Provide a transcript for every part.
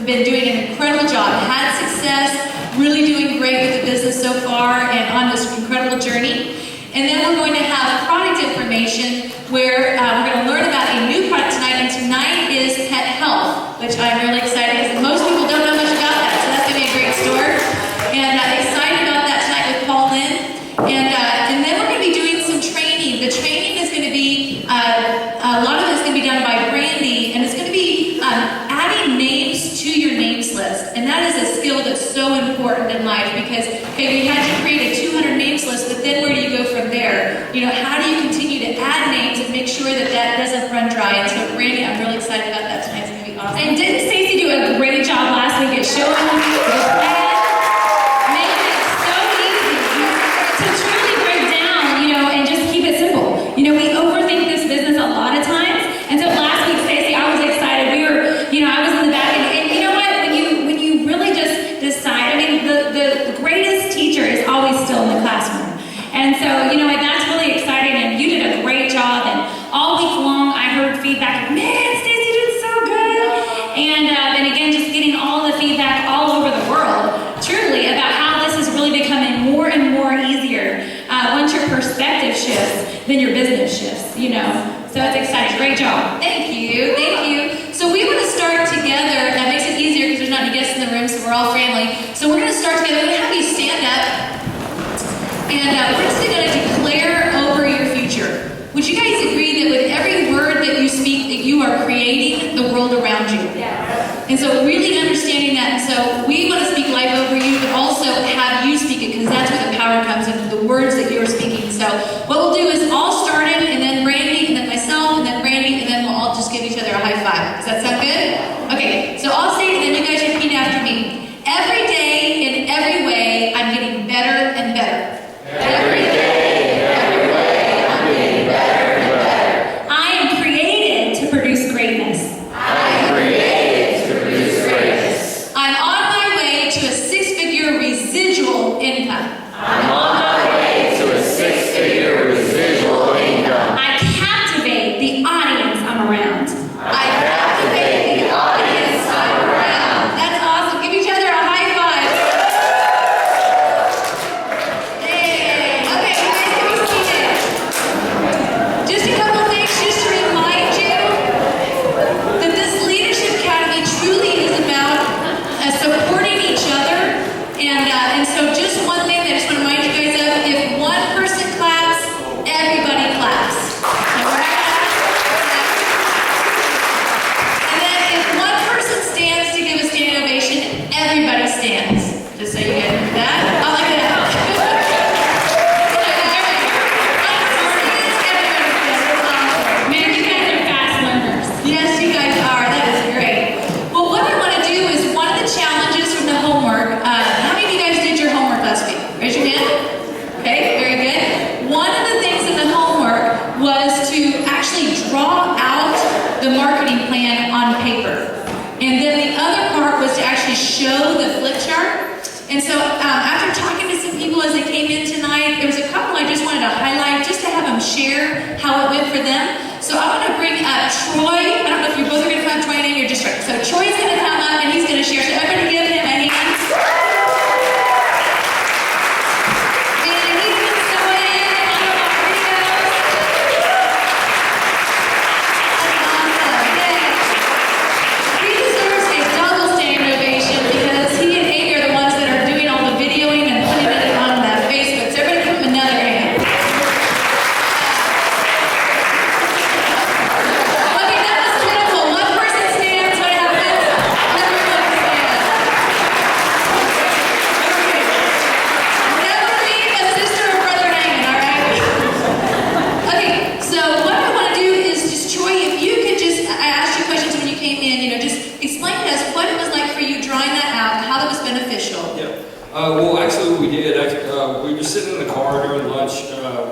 been doing an incredible job, had success, really doing great with the business so far and on this incredible journey. And then we're going to have product information where we're going to learn about a new product tonight, and tonight is pet health, which I'm really excited because most people don't know much about that, so that's going to be a great store. And excited about that tonight with Paul Lin. And then we're going to be doing some training. The training is going to be, a lot of it is going to be done by Brandy, and it's going to be adding names to your names list. And that is a skill that's so important in life because, okay, we had to create a 200 names list, but then where do you go from there? You know, how do you continue to add names and make sure that that doesn't run dry? And so, Brandy, I'm really excited about that tonight. It's going to be awesome. And didn't Stacy do a great job last week at showing the plan? Making it so easy to truly break down, you know, and just keep it simple. You know, we overthink this business a lot of times. And so last week, Stacy, I was excited. We were, you know, I was in the back, and you know what? When you really just decide, I mean, the greatest teacher is always still in the classroom. And so, you know, and that's really exciting, and you did a great job. And all week long, I heard feedback, man, Stacy did so good. And again, just getting all the feedback all over the world, truly, about how this is really becoming more and more easier. Once your perspective shifts, then your business shifts, you know. So it's exciting. Great job. Thank you. Thank you. So we want to start together. That makes it easier because there's not any guests in the room, so we're all family. So we're going to start together. We're going to have you stand up. And we're just going to declare over your future. Would you guys agree that with every word that you speak, that you are creating the world around you? Yeah. And so really understanding that. And so we want to speak life over you, but also have you speak it, because that's where the power comes in, the words that you're speaking. So what we'll do is all start it, and then Brandy, and then myself, and then Brandy, and then we'll all just give each other a high five. Does that sound good? Okay, so I'll say it, and then you guys repeat after me. Every day, in every way, I'm getting better and better. Every day, in every way, I'm getting better and better. I am created to produce greatness. I am created to produce greatness. I'm on my way to a 6-figure residual income. I'm on my way to a 6-figure residual income. I captivate the audience I'm around. I captivate the audience I'm around. That's awesome. Give each other a high five. Yay. Okay, you guys can be seated. Just a couple things just to remind you that this Leadership Academy truly is about supporting each other. And so just one thing that I just want to remind you guys of, if one person claps, everybody claps. Alright? And then if one person stands to give a standing ovation, everybody stands. Just so you guys know that. I like that. Man, you guys are fast learners. Yes, you guys are. That is great. Well, what I want to do is one of the challenges from the homework. How many of you guys did your homework last week? Raise your hand. Okay, very good. One of the things in the homework was to actually draw out the marketing plan on paper. And then the other part was to actually show the flip chart. And so after talking to some people as they came in tonight, there was a couple I just wanted to highlight just to have them share how it went for them. So I want to bring up Troy. I don't know if you both are going to come. Troy and you're just right. So Troy's going to come up and he's going to share. So everybody give him a hand. And he's been sewing on the videos. That's awesome. Yay. He deserves a double standing ovation because he and Amy are the ones that are doing all the videoing and putting it on Facebook. So everybody give him another hand. Okay, that was pitiful. One person stands. What happens? Everyone stands. Never leave a sister or brother hanging, all right? Okay, so what I want to do is just, Troy, if you could just, I asked you questions when you came in, you know, just explain to us what it was like for you drawing that out, how that was beneficial. Yeah. Well, actually, what we did, we were sitting in the car during lunch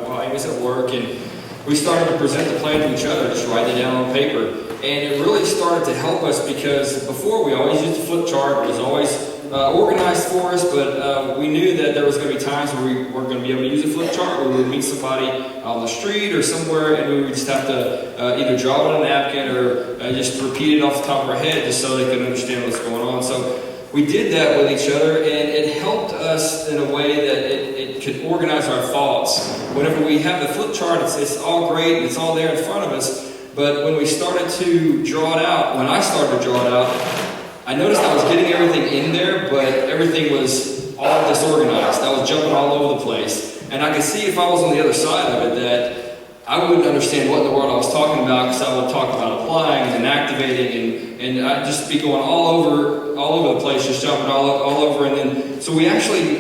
while Amy was at work, and we started to present the plan to each other, just writing it down on paper. And it really started to help us because before we always used a flip chart. It was always organized for us, but we knew that there was going to be times where we weren't going to be able to use a flip chart, where we would meet somebody on the street or somewhere, and we would just have to either draw it on a napkin or just repeat it off the top of our head just so they could understand what's going on. So we did that with each other, and it helped us in a way that it could organize our thoughts. Whenever we have the flip chart, it's all great, and it's all there in front of us, but when we started to draw it out, when I started to draw it out, I noticed I was getting everything in there, but everything was all disorganized. I was jumping all over the place. And I could see if I was on the other side of it that I wouldn't understand what in the world I was talking about, because I would talk about applying and activating, and I'd just be going all over the place, just jumping all over. And then, so we actually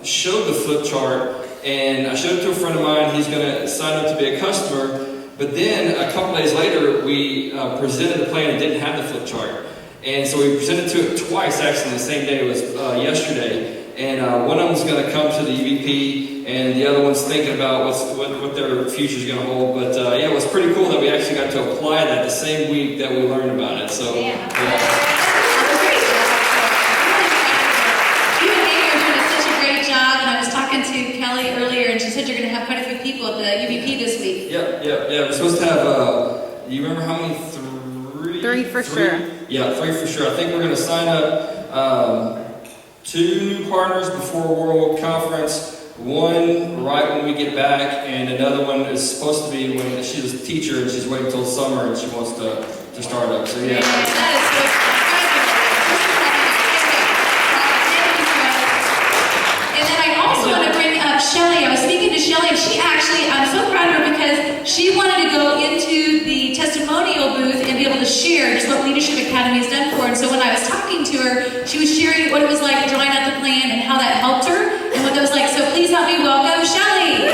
showed the flip chart, and I showed it to a friend of mine. He's going to sign up to be a customer. But then a couple days later, we presented the plan and didn't have the flip chart. And so we presented to it twice, actually, the same day. It was yesterday. And one of them's going to come to the UVP, and the other one's thinking about what their future's going to hold. But yeah, it was pretty cool that we actually got to apply that the same week that we learned about it. So You and Amy are doing such a great job. And I was talking to Kelly earlier, and she said you're going to have quite a few people at the UVP this week. Yeah. We're supposed to have. You remember how many? Three for sure. Yeah, 3 for sure. I think we're going to sign up 2 new partners before World Conference, 1 right when we get back, and another one is supposed to be when she's a teacher and she's waiting until summer and she wants to start up. So yeah. That is so And then I also want to bring up Shelly. I was speaking to Shelly, and she actually, I'm so proud of her because she wanted to go into the testimonial booth and be able to share just what Leadership Academy has done for her. And so when I was talking to her, she was sharing what it was like drawing out the plan and how that helped her and what that was like. So please help me welcome Shelly.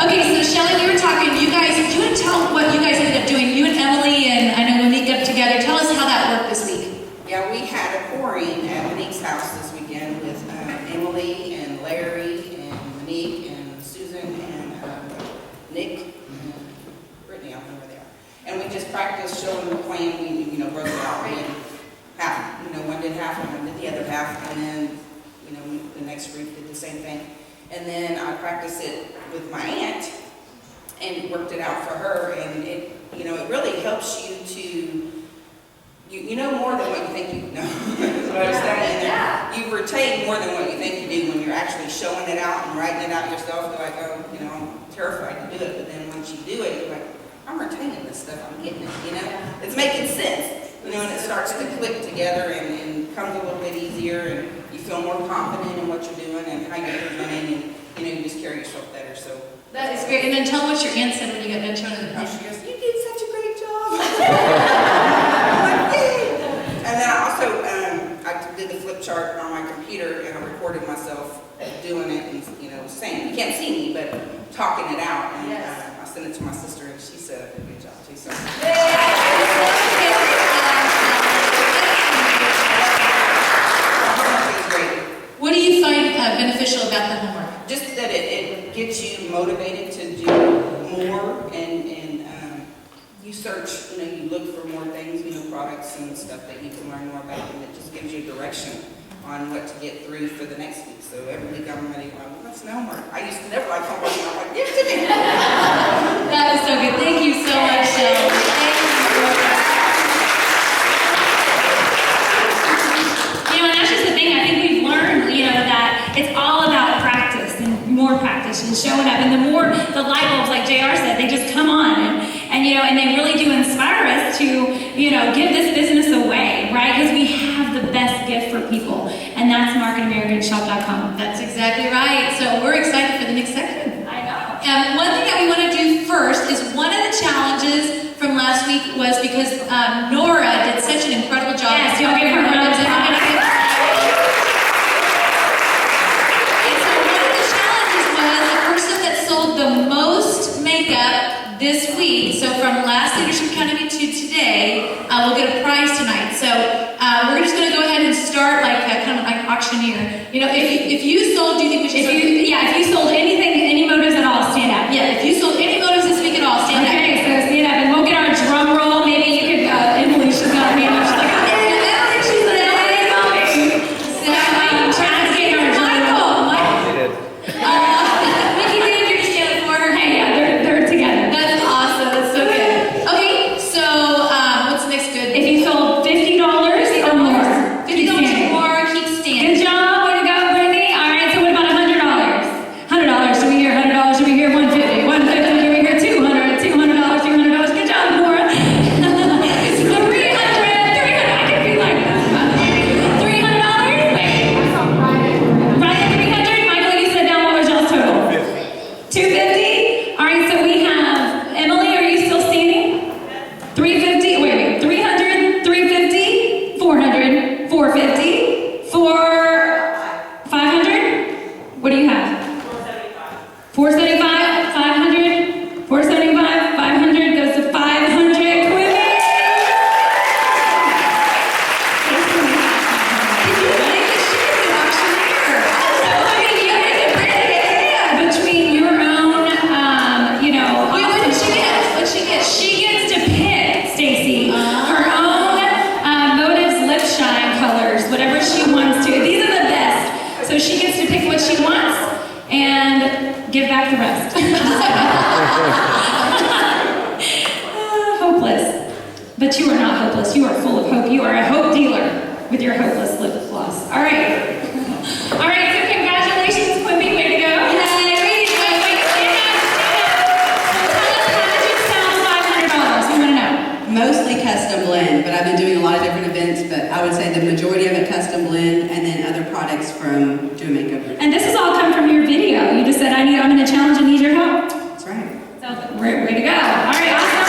Okay, so Shelly, we were talking, you guys, do you want to tell what you guys ended up doing? You and Emily and I know Monique got together. Tell us how that worked this week. Yeah, we had a pouring at Monique's house this weekend with Emily and Larry and Monique and Susan and Nick and Brittany, I don't know where they are. And we just practiced showing the plan. We, broke it out in half. One did half and one did the other half. And then, the next group did the same thing. And then I practiced it with my aunt and worked it out for her. And it really helps you to, you know more than what you think you know. That's what I was telling you. Yeah. You retain more than what you think you do when you're actually showing it out and writing it out yourself. You're like, I'm terrified to do it. But then once you do it, you're like, I'm retaining this stuff. I'm getting it, It's making sense. And it starts to click together and comes a little bit easier, and you feel more confident in what you're doing and how you're presenting, and you just carry yourself better. So That is great. And then tell them what your aunt said when you got done showing it. she goes, "You did such a great job." I'm like, "Yay." And then I also I did the flip chart on my computer, and I recorded myself doing it and saying, you can't see me, but talking it out. And I sent it to my sister, and she said a good job too. So. What do you find beneficial about the homework? Just that it gets you motivated to do more, and you search, you look for more things, products and stuff that you can learn more about, and it just gives you direction on what to get through for the next week. So every week I'm ready, what's my homework? I used to never like homework, and I'm like, give it to me. That is so good. Thank you so much, Shell. And that's just the thing. I think we've learned, that it's all about practice and more practice and showing up. And the more the light bulbs, like JR said, they just come on. And they really do inspire us to, give this business away, right? Because we have the best gift for people. And that's marketamericanshop.com. That's exactly right. So we're excited for the next section. I know. One thing that we want to do first is one of the challenges from last week was because Nora did such an incredible job. Yes, you'll give her a round of applause. And so one of the challenges was the person that sold the most makeup this week. So from last Leadership Academy to today, we'll get a prize tonight. So we're just going to go ahead and start kind of like auction auctioneer. You know, if you sold, do you think we should? If you sold anything, any motives at all, stand up. Yeah, if you sold any motives this week at all, stand up. Okay, so stand up, and we'll get our drum roll. Maybe you could, Emily, she's got her hand up. She's like, I'm in it. I don't think she's in it. So, trying to get our drum roll. Mickey, thank you for standing for her. Hey, yeah, they're together. That's awesome. That's so good. Okay, so what's the next good? If you sold $50 or more, $50 or more, keep standing. Good job, way to go, Brandy. All right, so what about $100? $100, do we hear $100? Do we hear $150? $150, do we hear $200? $200, $200. Good job, Nora. $300, I can be like that. $300? Wait. Right at 300? Michael, you said down what was y'all's total? 250? All right, so we have, Emily, are you still standing? 350, wait, 300, 350, 400, 450, 500? What do you have? 475, 500, 475, 500 goes to 500. Quimby! Between your own, Wait, what did she get? What did she get? she gets to pick, Stacy, her own motives lip shine colors, whatever she wants to. These are the best. So she gets to pick what she wants and give back the rest. Hopeless. But you are not hopeless. You are full of hope. You are a hope dealer with your hopeless lip gloss. All right. All right, so congratulations, Quimby. Way to go. Wait, stand up. So tell us, how did you sell $500? We want to know. Mostly custom blend, but I've been doing a lot of different events, but I would say the majority of it custom blend and then other products from doing makeup. And this has all come from your video. You just said, I'm going to challenge and need your help. That's right. So, way to go. All right, awesome.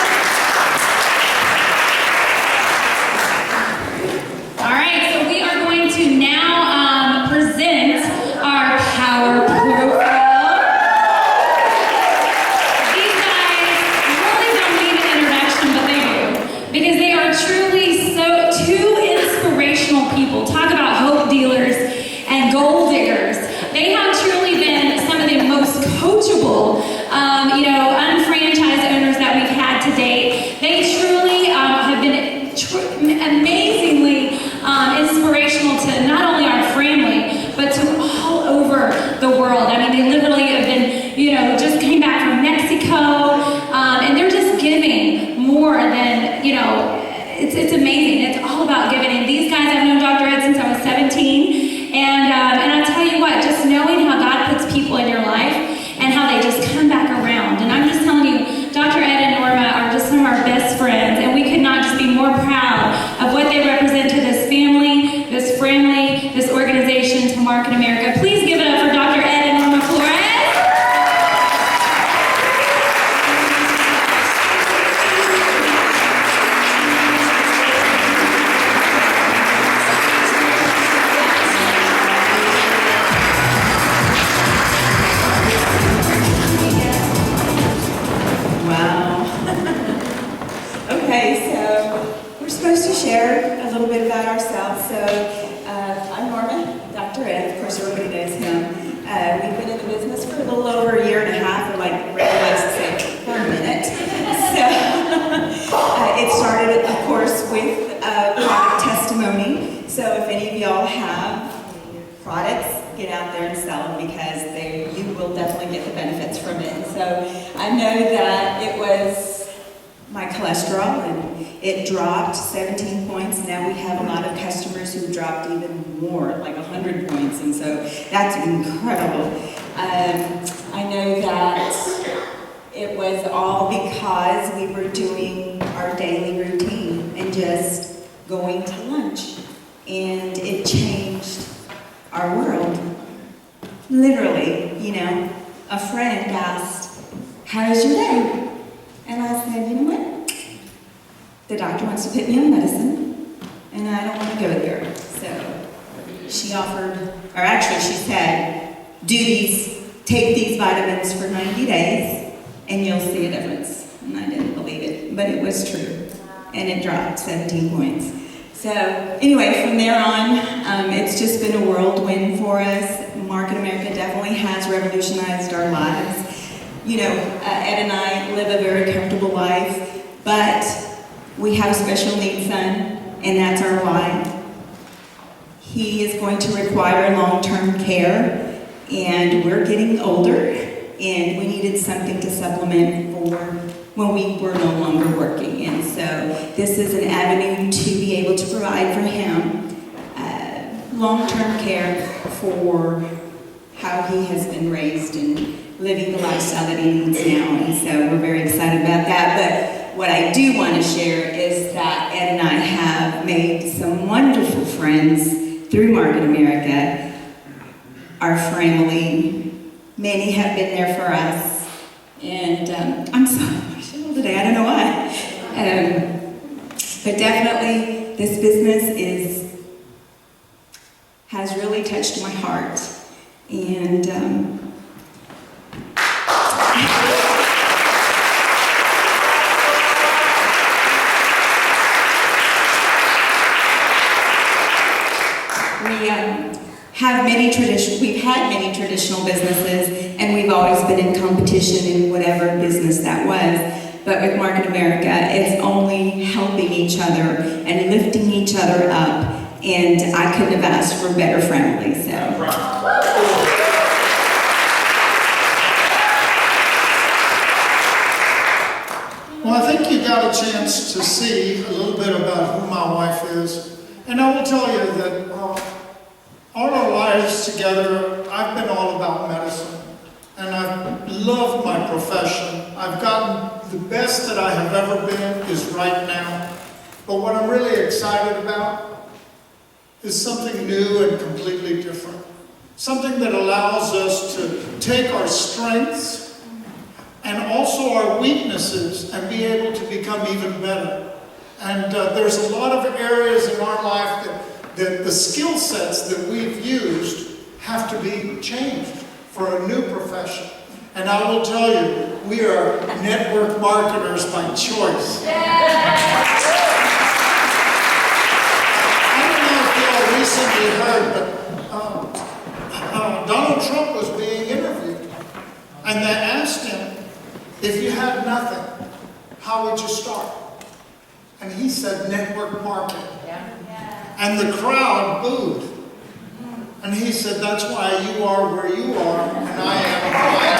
All right, so we are going to now present our power profile. These guys really don't need an introduction, but they do. Because they are truly two inspirational people. Talk about hope dealers and gold diggers. They have truly been some of the most coachable, unfranchised owners that we've had to date. They truly have been amazingly inspirational to not only our family, but to all over the world. I mean, they literally have been, just came back from Mexico, and they're just giving more than, it's amazing. It's all about giving. And these guys, I've known Dr. Ed since I was 17, and I tell you what, just knowing how God puts people in your life and how they just come back around. And I'm just telling you, Dr. Ed and Norma are just some of our best friends, and we could not just be more proud of what they represent to this family, this organization, to Market America. Please give it up for Dr. Ed and Norma Flores. Wow. Okay, so we're supposed to share a little bit about ourselves. So I'm Norma, Dr. Ed, of course everybody knows him. We've been in the business for a little over a year and a half, or like Ray likes to say, for a minute. So it started, of course, with product testimony. So if any of y'all have products, get out there and sell them, because you will definitely get the benefits from it. And so I know that it was my cholesterol, and it dropped 17 points. Now we have a lot of customers who dropped even more, like 100 points, and so that's incredible. I know that it was all because we were doing our daily routine and just going to lunch, and it changed our world. Literally, a friend asked, "How's your day?" And I said, "You know what? The doctor wants to put me on medicine, and I don't want to go there." So she offered, or actually she said, take these vitamins for 90 days, and you'll see a difference. And I didn't believe it, but it was true. And it dropped 17 points. So anyway, from there on, it's just been a whirlwind for us. Market America definitely has revolutionized our lives. You know, Ed and I live a very comfortable life, but we have a special needs son, and that's our why. He is going to require long-term care, and we're getting older, and we needed something to supplement for when we were no longer working. And so this is an avenue to be able to provide for him long-term care for how he has been raised and living the lifestyle that he needs now. And so we're very excited about that. But what I do want to share is that Ed and I have made some wonderful friends through Market America. Our family, many have been there for us. And I'm so emotional today, I don't know why. But definitely this business has really touched my heart. And we've had many traditional businesses, and we've always been in competition in whatever business that was. But with Market America, it's only helping each other and lifting each other up, and I couldn't have asked for a better family. So. Well, I think you got a chance to see a little bit about who my wife is. And I will tell you that all our lives together, I've been all about medicine. And I've loved my profession. I've gotten the best that I have ever been is right now. But what I'm really excited about is something new and completely different. Something that allows us to take our strengths and also our weaknesses and be able to become even better. And there's a lot of areas in our life that the skill sets that we've used have to be changed for a new profession. And I will tell you, we are network marketers by choice. I don't know if you all recently heard, but Donald Trump was being interviewed. And they asked him, if you had nothing, how would you start? And he said, network marketing. And the crowd booed. And he said, that's why you are where you are, and I am where I am.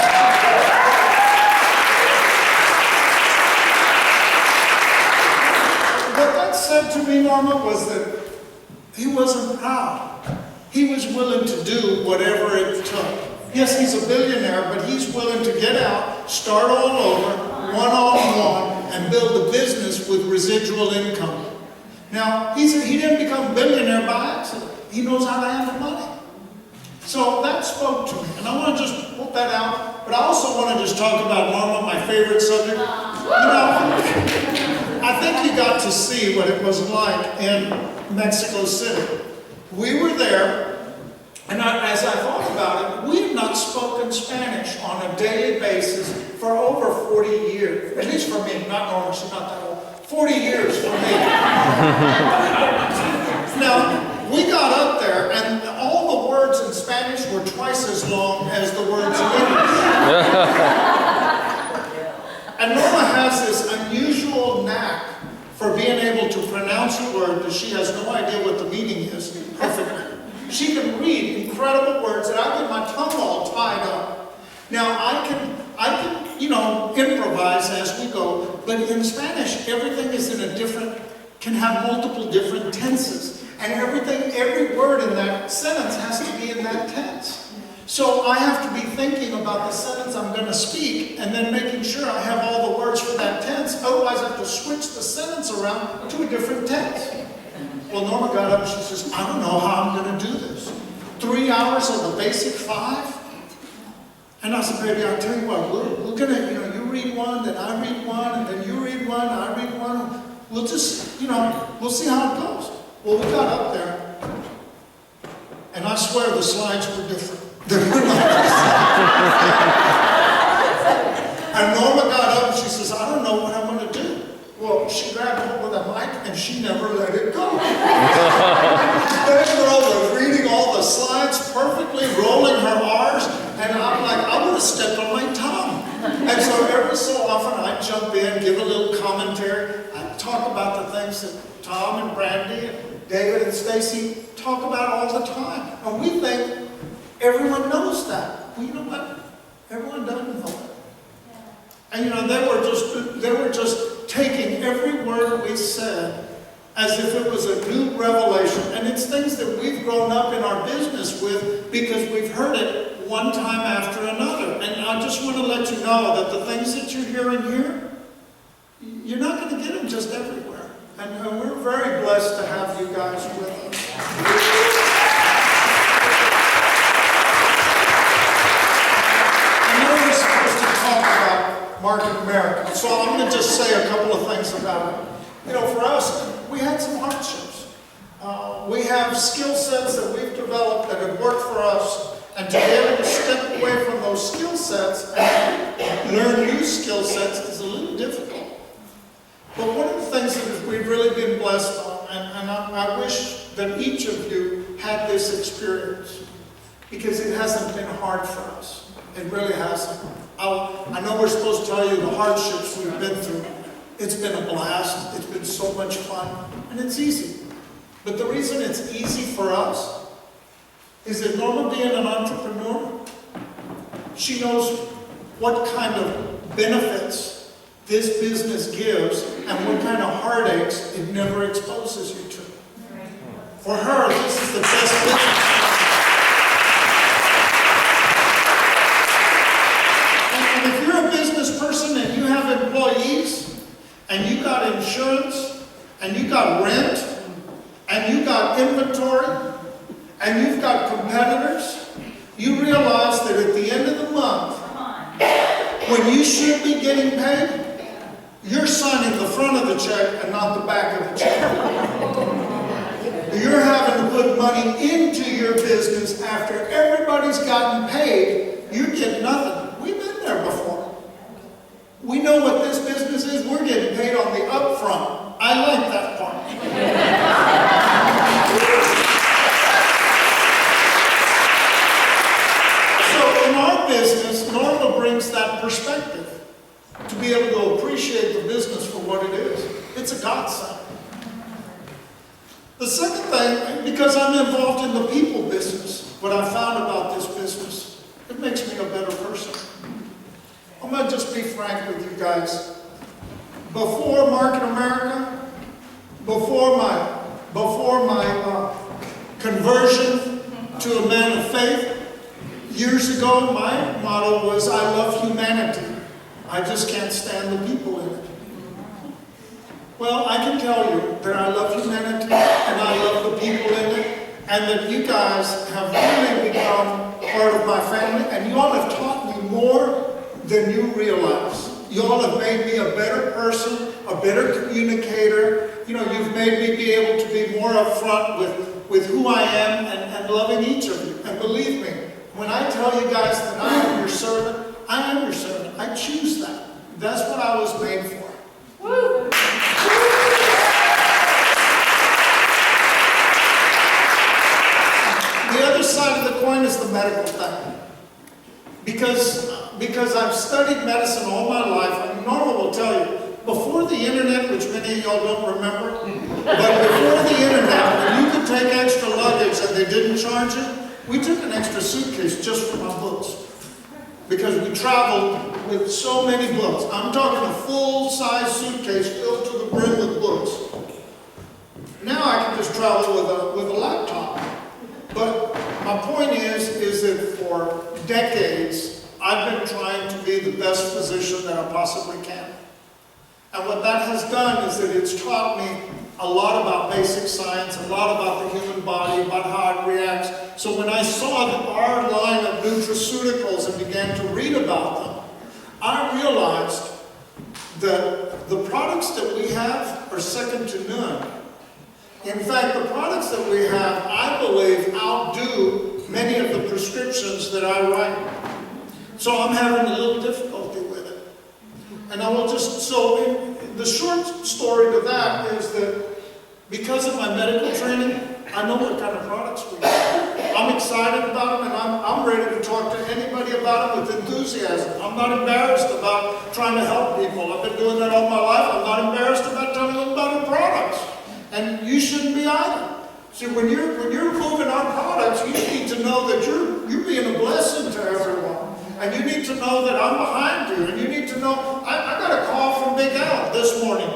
What that said to me, Norma, was that he wasn't proud. He was willing to do whatever it took. Yes, he's a billionaire, but he's willing to get out, start all over, one-on-one, and build a business with residual income. Now, he didn't become a billionaire by accident. He knows how to handle money. So that spoke to me, and I want to just put that out, but I also want to just talk about Norma, my favorite subject. You know, I think you got to see what it was like in Mexico City. We were there, and as I thought about it, we had not spoken Spanish on a daily basis for over 40 years. At least for me, not Norma, she's not that old. 40 years for me. Now, we got up there, and all the words in Spanish were twice as long as the words in English. And Norma has this unusual knack for being able to pronounce a word that she has no idea what the meaning is perfectly. She can read incredible words, and I get my tongue all tied up. Now, I can, you know, improvise as we go, but in Spanish, everything is in a different, can have multiple different tenses. And every word in that sentence has to be in that tense. So I have to be thinking about the sentence I'm going to speak, and then making sure I have all the words for that tense, otherwise I have to switch the sentence around to a different tense. Well, Norma got up and she says, I don't know how I'm going to do this. 3 hours of the basic 5? And I said, baby, I'll tell you what, we're going to, you know, you read one, then I read one, and then you read one, I read one. We'll just, you know, we'll see how it goes. Well, we got up there, and I swear the slides were different. They were not the same. And Norma got up and she says, I don't know what I'm going to do. Well, she grabbed hold of the mic and she never let it go. That girl was reading all the slides perfectly, rolling her R's, and I'm like, I would have stepped on my tongue. And so every so often I jump in, give a little commentary. I talk about the things that Tom and Brandy and David and Stacy talk about all the time. And we think everyone knows that. Well, you know what? Everyone doesn't know it. And they were just taking every word we said as if it was a new revelation. And it's things that we've grown up in our business with because we've heard it one time after another. And I just want to let you know that the things that you're hearing here, you're not going to get them just everywhere. And we're very blessed to have you guys with us. I know we're supposed to talk about Market America, so I'm going to just say a couple of things about it. You know, for us, we had some hardships. We have skill sets that we've developed that have worked for us, and to be able to step away from those skill sets and learn new skill sets is a little difficult. But one of the things that we've really been blessed on, and I wish that each of you had this experience, because it hasn't been hard for us. It really hasn't. I know we're supposed to tell you the hardships we've been through. It's been a blast. It's been so much fun. And it's easy. But the reason it's easy for us is that Norma, being an entrepreneur, she knows what kind of benefits this business gives and what kind of heartaches it never exposes you to. For her, this is the best business. And if you're a business person and you have employees, and you got insurance, and you got rent, and you got inventory, and you've got competitors, you realize that at the end of the month, when you should be getting paid, you're signing the front of the check and not the back of the check. You're having to put money into your business after everybody's gotten paid. You get nothing. We've been there before. We know what this business is. We're getting paid on the upfront. I like that part. So in our business, Norma brings that perspective to be able to appreciate the business for what it is. It's a godsend. The second thing, because I'm involved in the people business, what I found about this business, it makes me a better person. I'm going to just be frank with you guys. Before Market America, before my conversion to a man of faith, years ago, my motto was, I love humanity. I just can't stand the people in it. Well, I can tell you that I love humanity and I love the people in it, and that you guys have really become part of my family, and you all have taught me more than you realize. You all have made me a better person, a better communicator. You know, you've made me be able to be more upfront with who I am and loving each of you. And believe me, when I tell you guys that I am your servant, I am your servant. I choose that. That's what I was made for. Woo! The other side of the coin is the medical thing. Because I've studied medicine all my life, and Norma will tell you, before the internet, which many of y'all don't remember, but before the internet, when you could take extra luggage and they didn't charge you, we took an extra suitcase just for my books. Because we traveled with so many books. I'm talking a full-size suitcase filled to the brim with books. Now I can just travel with a laptop. But my point is that for decades, I've been trying to be the best physician that I possibly can. And what that has done is that it's taught me a lot about basic science, a lot about the human body, about how it reacts. So when I saw our line of nutraceuticals and began to read about them, I realized that the products that we have are second to none. In fact, the products that we have, I believe, outdo many of the prescriptions that I write. So I'm having a little difficulty with it. And I will just, so the short story to that is that because of my medical training, I know what kind of products we have. I'm excited about them, and I'm ready to talk to anybody about them with enthusiasm. I'm not embarrassed about trying to help people. I've been doing that all my life. I'm not embarrassed about telling them about our products. And you shouldn't be either. See, when you're moving our products, you need to know that you're being a blessing to everyone. And you need to know that I'm behind you. And you need to know, I got a call from Big Al this morning,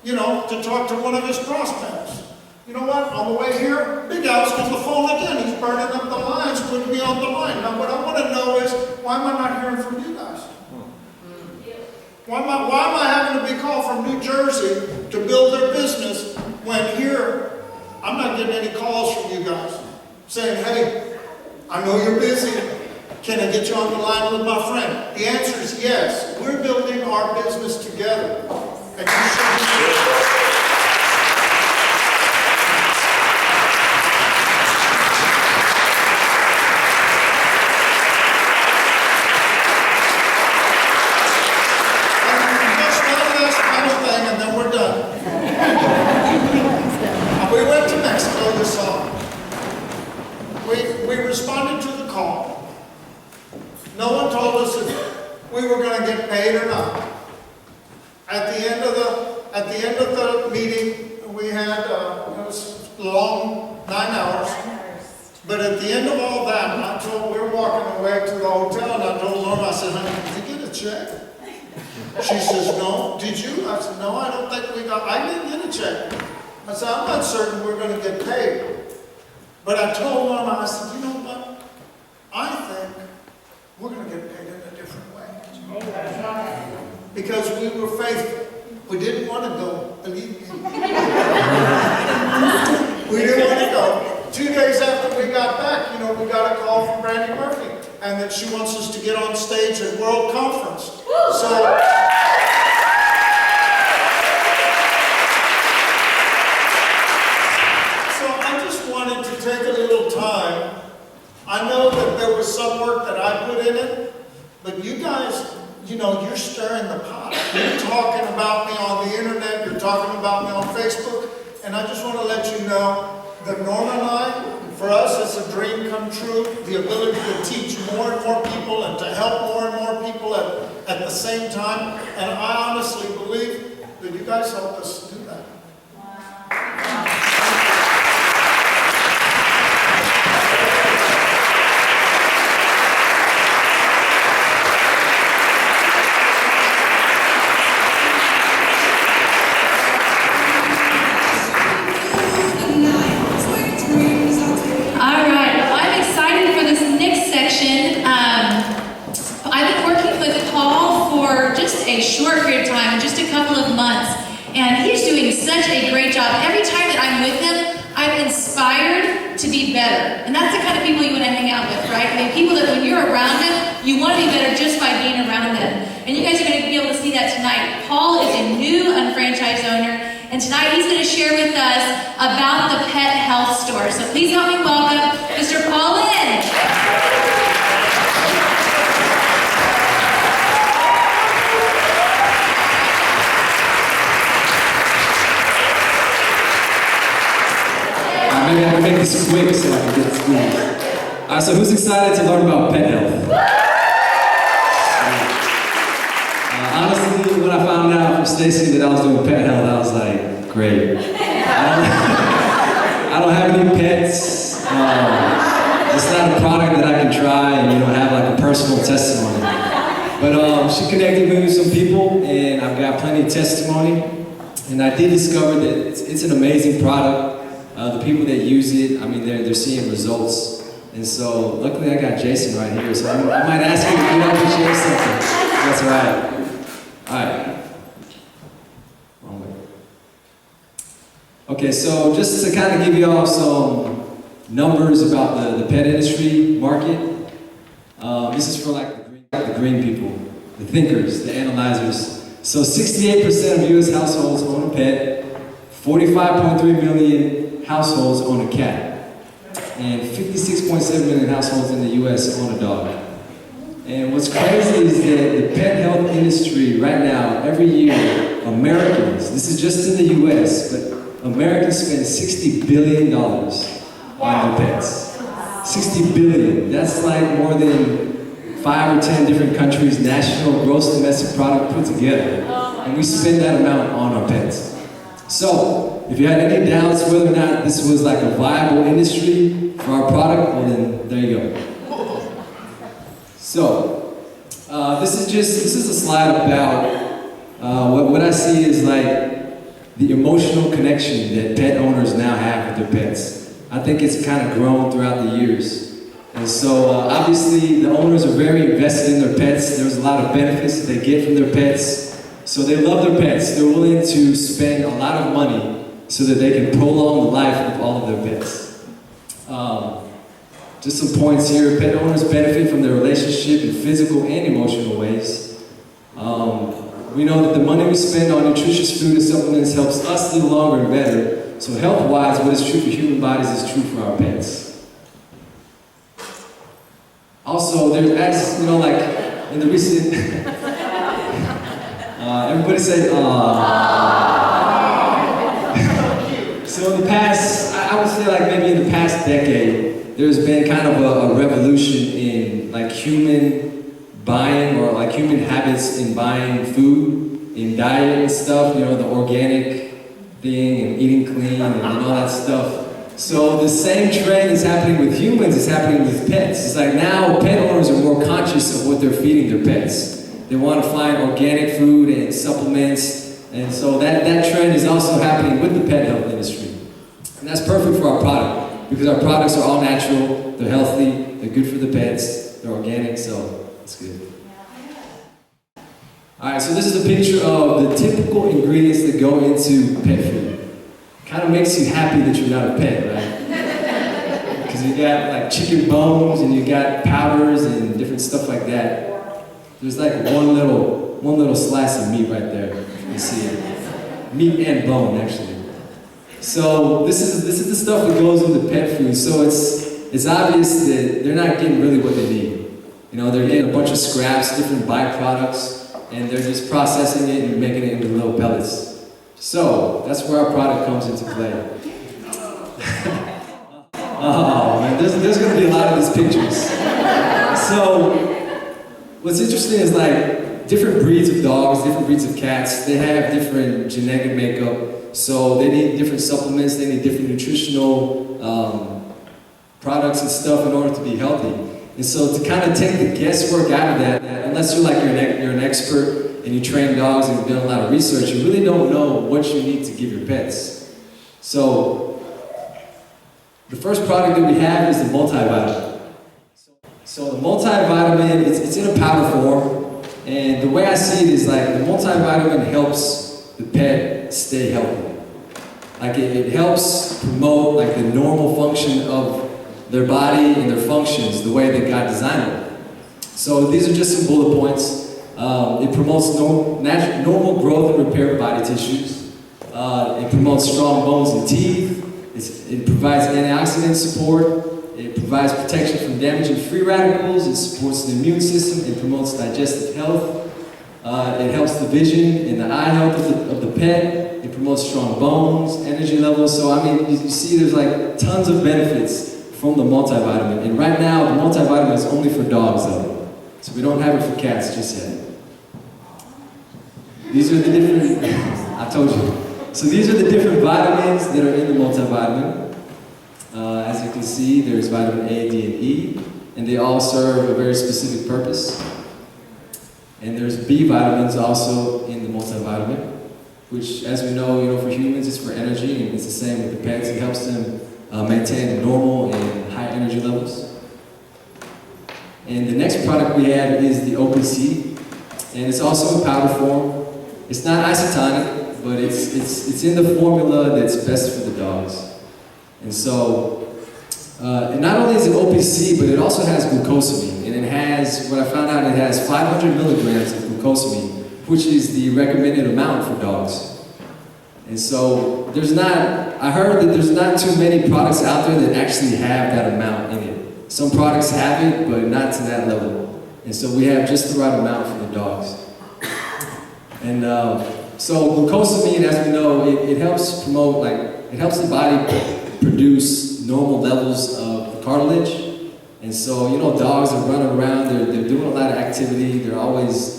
to talk to one of his prospects. You know what? On the way here, Big Al's on the phone again. He's burning up the lines, putting me on the line. Now, what I want to know is, why am I not hearing from you guys? Why am I having to be called from New Jersey to build their business when here, I'm not getting any calls from you guys saying, hey, I know you're busy. Can I get you on the line with my friend? The answer is yes. We're building our business together. And you should be She says, no. Did you? I said, no, I don't think we got, I didn't get a check. I said, I'm not certain we're going to get paid. But I told Norma, I said, you know what? I think we're going to get paid in a different way. Because we were faithful. We didn't want to go, believe me. We didn't want to go. 2 days after we got back, we got a call from Brandy Murphy. And that she wants us to get on stage at World Conference. So I just wanted to take a little time. I know that there was some work that I put in it, but you guys, you're stirring the pot. You're talking about me on the internet, you're talking about me on Facebook, and I just want to let you know that Norma and I, for us, it's a dream come true, the ability to teach more and more people and to help more and more people at the same time. And I honestly believe that you guys helped us do that. A short period of time, just a couple of months, and he's doing such a great job. Every time that I'm with him, I'm inspired to be better, and that's the kind of people you want to hang out with, right? I mean, people that when you're around them, you want to be better just by being around them. And you guys are going to be able to see that tonight. Paul is a new unfranchised owner, and tonight he's going to share with us about the pet health store. So please help me welcome Mr. Paul Lin. Maybe I can make this quick so I can get to school. Alright, so who's excited to learn about pet health? Honestly, when I found out from Stacy that I was doing pet health, I was like, great. I don't have any pets. It's not a product that I can try and have like a personal testimony. But she connected me with some people, and I've got plenty of testimony. And I did discover that it's an amazing product. The people that use it, I mean, they're seeing results. And so, luckily I got Jason right here, so I might ask you to get up and share something. That's right. Alright. Wrong way. Okay, so just to kind of give you all some numbers about the pet industry market. This is for like the green people, the thinkers, the analyzers. So 68% of U.S. households own a pet, 45.3 million households own a cat, and 56.7 million households in the U.S. own a dog. And what's crazy is that the pet health industry right now, every year, Americans, this is just in the US, but Americans spend $60 billion on their pets. 60 billion. That's like more than 5 or 10 different countries' national gross domestic product put together. And we spend that amount on our pets. So, if you had any doubts whether or not this was like a viable industry for our product, well then, there you go. So, this is a slide about what I see is like the emotional connection that pet owners now have with their pets. I think it's kind of grown throughout the years. And so, obviously, the owners are very invested in their pets. There's a lot of benefits that they get from their pets. So they love their pets. They're willing to spend a lot of money so that they can prolong the life of all of their pets. Just some points here. Pet owners benefit from their relationship in physical and emotional ways. We know that the money we spend on nutritious food and supplements helps us live longer and better. So health-wise, what is true for human bodies is true for our pets. Also, as you know, like in the recent, everybody say, So in the past, I would say like maybe in the past decade, there's been kind of a revolution in like human buying or like human habits in buying food, in diet and stuff, you know, the organic thing and eating clean and all that stuff. So the same trend is happening with humans, is happening with pets. It's like now pet owners are more conscious of what they're feeding their pets. They want to find organic food and supplements, and so that trend is also happening with the pet health industry. And that's perfect for our product, because our products are all natural, they're healthy, they're good for the pets, they're organic, so it's good. Alright, so this is a picture of the typical ingredients that go into pet food. Kind of makes you happy that you're not a pet, right? Because you got like chicken bones and you got powders and different stuff like that. There's like one little slice of meat right there, if you see it. Meat and bone, actually. So this is the stuff that goes into pet food. So it's obvious that they're not getting really what they need. You know, they're getting a bunch of scraps, different byproducts, and they're just processing it and making it into little pellets. So that's where our product comes into play. Oh man, there's going to be a lot of these pictures. So what's interesting is like different breeds of dogs, different breeds of cats, they have different genetic makeup. So they need different supplements, they need different nutritional products and stuff in order to be healthy. And so to kind of take the guesswork out of that, unless you're an expert and you train dogs and you've done a lot of research, you really don't know what you need to give your pets. So the first product that we have is the multivitamin. So the multivitamin, it's in a powder form, and the way I see it is like the multivitamin helps the pet stay healthy. Like it helps promote like the normal function of their body and their functions the way that God designed it. So these are just some bullet points. It promotes normal growth and repair of body tissues. It promotes strong bones and teeth. It provides antioxidant support. It provides protection from damaging free radicals. It supports the immune system. It promotes digestive health. It helps the vision and the eye health of the pet. It promotes strong bones, energy levels. So I mean, you see there's like tons of benefits from the multivitamin. And right now, the multivitamin is only for dogs though. So we don't have it for cats just yet. These are the different, I told you. So these are the different vitamins that are in the multivitamin. As you can see, there's vitamin A, D, and E, and they all serve a very specific purpose. And there's B vitamins also in the multivitamin, which, as we know, for humans, it's for energy, and it's the same with the pets. It helps them maintain normal and high energy levels. And the next product we have is the OPC, and it's also in powder form. It's not isotonic, but it's in the formula that's best for the dogs. And so, and not only is it OPC, but it also has glucosamine, and it has, what I found out, it has 500 milligrams of glucosamine, which is the recommended amount for dogs. And so, I heard that there's not too many products out there that actually have that amount in it. Some products have it, but not to that level. And so we have just the right amount for the dogs. And So glucosamine, as we know, it helps promote, it helps the body produce normal levels of cartilage. And so, dogs are running around, they're doing a lot of activity, they're always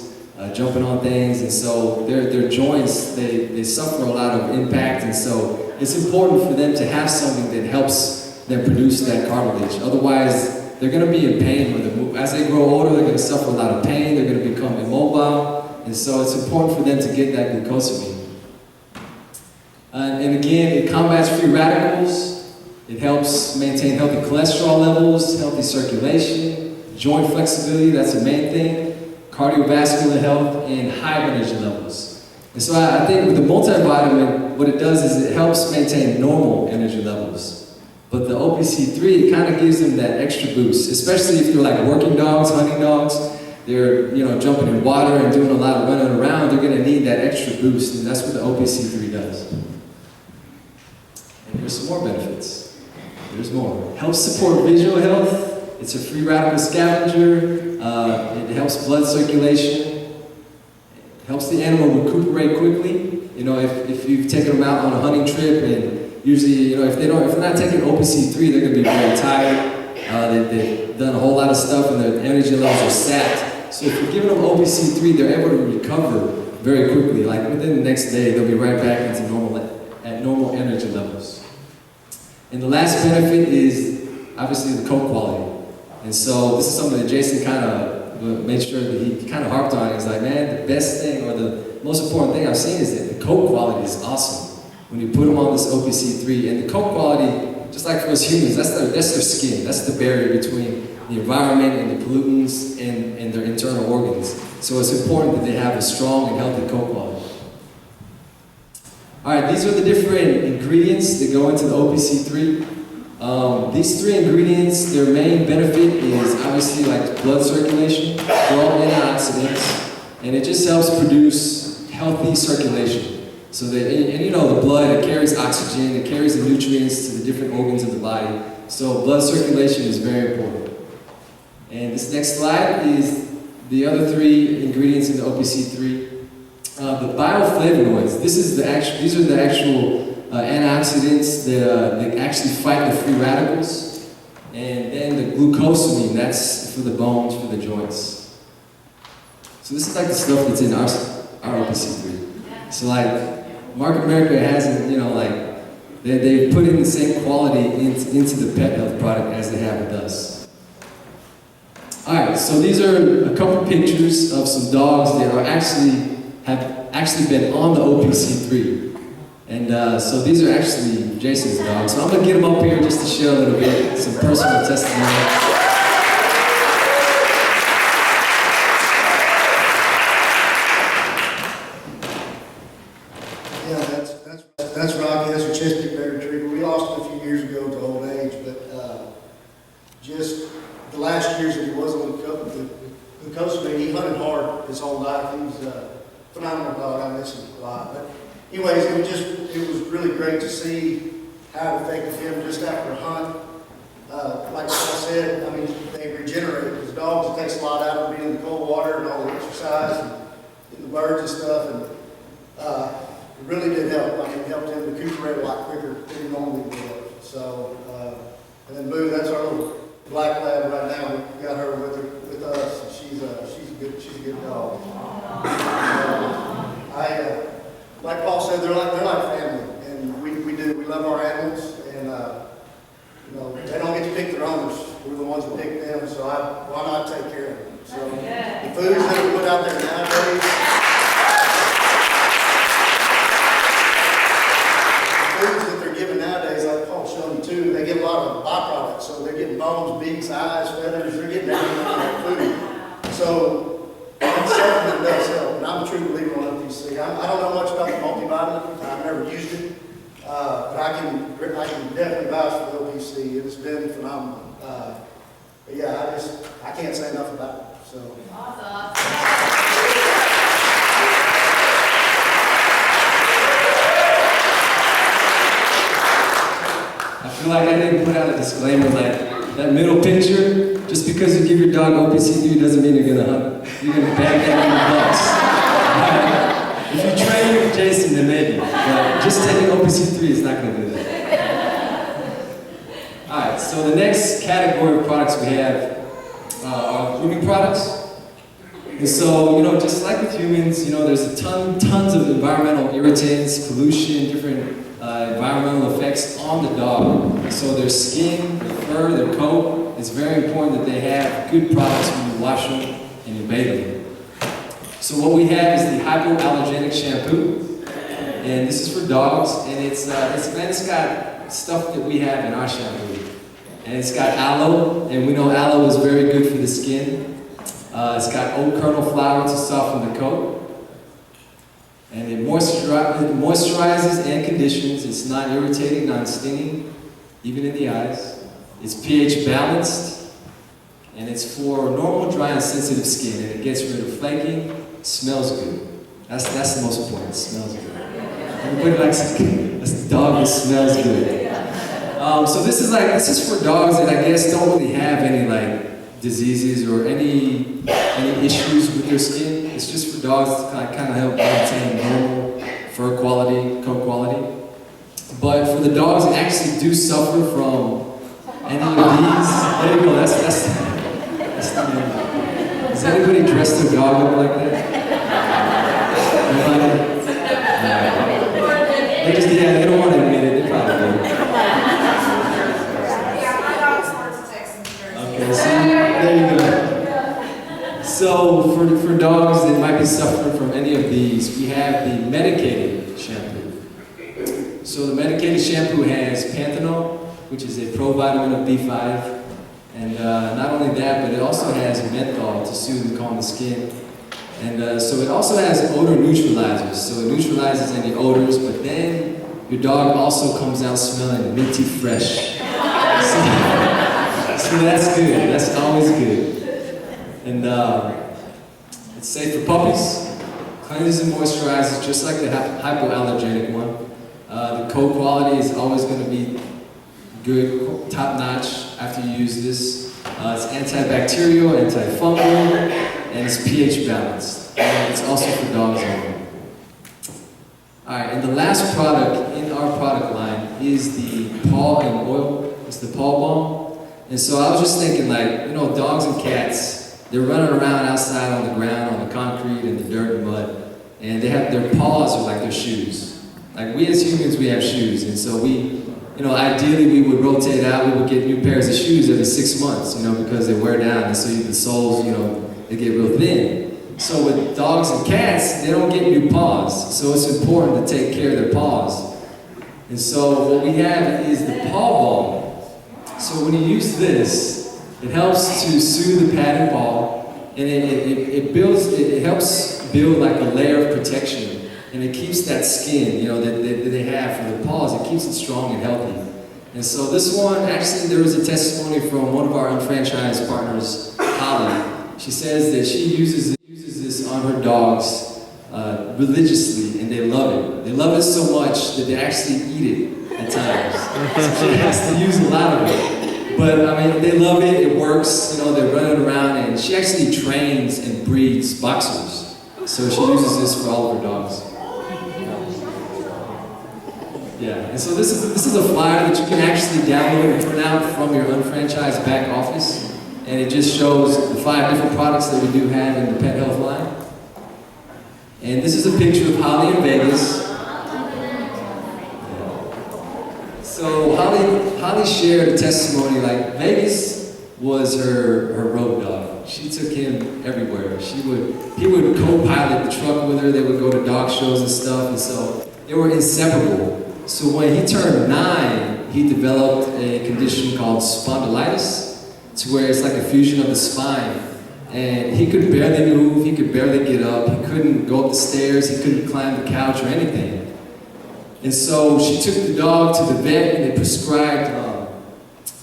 jumping on things, and so their joints, they suffer a lot of impact, and so it's important for them to have something that helps them produce that cartilage. Otherwise, they're going to be in pain when they move. As they grow older, they're going to suffer a lot of pain, they're going to become immobile, and so it's important for them to get that glucosamine. And again, it combats free radicals, it helps maintain healthy cholesterol levels, healthy circulation, joint flexibility, that's the main thing, cardiovascular health, and high energy levels. And so I think with the multivitamin, what it does is it helps maintain normal energy levels. But the OPC3, it kind of gives them that extra boost, especially if they're like working dogs, hunting dogs, they're jumping in water and doing a lot of running around, they're going to need that extra boost, and that's what the OPC3 does. And here's some more benefits. There's more. Helps support visual health. It's a free radical scavenger. It helps blood circulation. It helps the animal recuperate quickly. If you've taken them out on a hunting trip, and usually, if they're not taking OPC3, they're going to be very tired. They've done a whole lot of stuff, and their energy levels are sapped. So if you're giving them OPC3, they're able to recover very quickly. Like within the next day, they'll be right back into normal energy levels. And the last benefit is obviously the coat quality. And so this is something that Jason kind of made sure that he kind of harped on. He's like, man, the best thing or the most important thing I've seen is that the coat quality is awesome when you put them on this OPC3. And the coat quality, just like for us humans, that's their skin. That's the barrier between the environment and the pollutants and their internal organs. So it's important that they have a strong and healthy coat quality. All right, these are the different ingredients that go into the OPC3. These three ingredients, their main benefit is obviously like blood circulation. They're all antioxidants, and it just helps produce healthy circulation. So that, the blood, it carries oxygen, it carries the nutrients to the different organs of the body. So blood circulation is very important. And this next slide is the other three ingredients in the OPC3. The bioflavonoids, these are the actual antioxidants that actually fight the free radicals. And then the glucosamine, that's for the bones, for the joints. So this is like the stuff that's in our OPC3. So like, Market America hasn't, they've put in the same quality into the pet health product as they have with us. Alright, so these are a couple pictures of some dogs that have actually been on the OPC3. And so these are actually Jason's dogs. So I'm going to get them up here just to share a little bit, some personal testimony. That's Rocky. That's a Chesapeake Bay Retriever. We lost him a few years ago to old age, but just the last years that he was on the glucosamine, he hunted hard his whole life. He was a phenomenal dog. I miss him a lot. But anyways, it was really great to see how it affected him just after a hunt. Like I said, they regenerate. Because dogs, it takes a lot out of being in the cold water and all the exercise and getting the birds and stuff. And it really did help. It helped him recuperate a lot quicker than he normally would. So, and then Boo, that's our little black lab right now. We got her with us. And she's a good dog. Like Paul said, they're like family, and we love our animals, and they don't get to pick their owners. We're the ones that pick them, so why not take care of them? So the foods that we put out there nowadays. Foods that they're giving nowadays, like Paul showed you too, they get a lot of byproducts. So they're getting bones, beaks, eyes, feathers, they're getting everything in that food. So it's something that does help. And I'm a true believer on OPC. I don't know much about the multivitamin. I've never used it. But I can definitely vouch for the OPC. It has been phenomenal. But yeah, I can't say enough about it. So. Awesome. I feel like I didn't put out a disclaimer like that middle picture, just because you give your dog OPC3 doesn't mean you're going to hunt. You're going to bag that $100. If you train with Jason, then maybe. But just taking OPC3 is not going to do that. Alright, so the next category of products we have are grooming products. And so, just like with humans, there's tons of environmental irritants, pollution, different environmental effects on the dog. So their skin, their fur, their coat, it's very important that they have good products when you wash them and you bathe them. So what we have is the hypoallergenic shampoo, and this is for dogs, and it's got stuff that we have in our shampoo. And it's got aloe, and we know aloe is very good for the skin. It's got oat kernel flour to soften the coat. And it moisturizes and conditions. It's non-irritating, non-stinging, even in the eyes. It's pH balanced, and it's for normal, dry, and sensitive skin. And it gets rid of flaking, smells good. That's the most important, it smells good. Everybody likes a dog that smells good. So this is for dogs that I guess don't really have any diseases or any issues with their skin. It's just for dogs to kind of help maintain normal fur quality, coat quality. But for the dogs that actually do suffer from any of these, there you go, that's the name. Does anybody dress their dog up like that? Nobody? They don't want to admit it, they probably do. Okay, see, there you go. So for dogs that might be suffering from any of these, we have the medicated shampoo. So the medicated shampoo has panthenol, which is a provitamin of B5, and not only that, but it also has menthol to soothe and calm the skin. And so it also has odor neutralizers, so it neutralizes any odors, but then your dog also comes out smelling minty fresh. So that's good, that's always good. And it's safe for puppies, cleanses and moisturizes just like the hypoallergenic one. The coat quality is always going to be good, top notch after you use this. It's antibacterial, antifungal, and it's pH balanced. And it's also for dogs only. Alright, and the last product in our product line is the paw and oil. It's the paw balm. And so I was just thinking dogs and cats, they're running around outside on the ground, on the concrete and the dirt and mud. And their paws are like their shoes. Like we as humans, we have shoes. And so ideally we would rotate out, we would get new pairs of shoes every 6 months, because they wear down. And so the soles, they get real thin. So with dogs and cats, they don't get new paws. So it's important to take care of their paws. And so what we have is the paw balm. So when you use this, it helps to soothe the padded paw, and it helps build like a layer of protection, and it keeps that skin, that they have for the paws. It keeps it strong and healthy. And so this one, actually, there was a testimony from one of our unfranchised partners, Holly. She says that she uses this on her dogs religiously, and they love it. They love it so much that they actually eat it at times. So she has to use a lot of it. But they love it, it works, they're running around, and she actually trains and breeds boxers. So she uses this for all of her dogs. Yeah, and so this is a flyer that you can actually download and print out from your unfranchised back office. And it just shows the 5 different products that we do have in the pet health line. And this is a picture of Holly in Vegas. So Holly shared a testimony, Vegas was her road dog. She took him everywhere. He would co-pilot the truck with her. They would go to dog shows and stuff, and so they were inseparable. So when he turned 9, he developed a condition called spondylitis, to where it's like a fusion of the spine. And he could barely move, he could barely get up, he couldn't go up the stairs, he couldn't climb the couch or anything. And so she took the dog to the vet, and they prescribed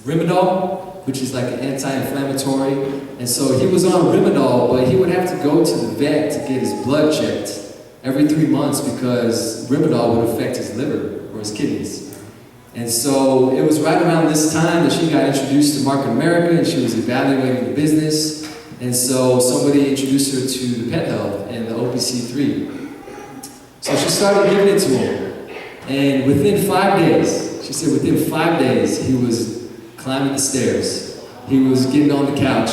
Rimadyl, which is like an anti-inflammatory. And so he was on Rimadyl, but he would have to go to the vet to get his blood checked every 3 months because Rimadyl would affect his liver or his kidneys. And so it was right around this time that she got introduced to Market America, and she was evaluating the business. And so somebody introduced her to the pet health and the OPC3. So she started giving it to him. And within 5 days, she said within 5 days, he was climbing the stairs. He was getting on the couch.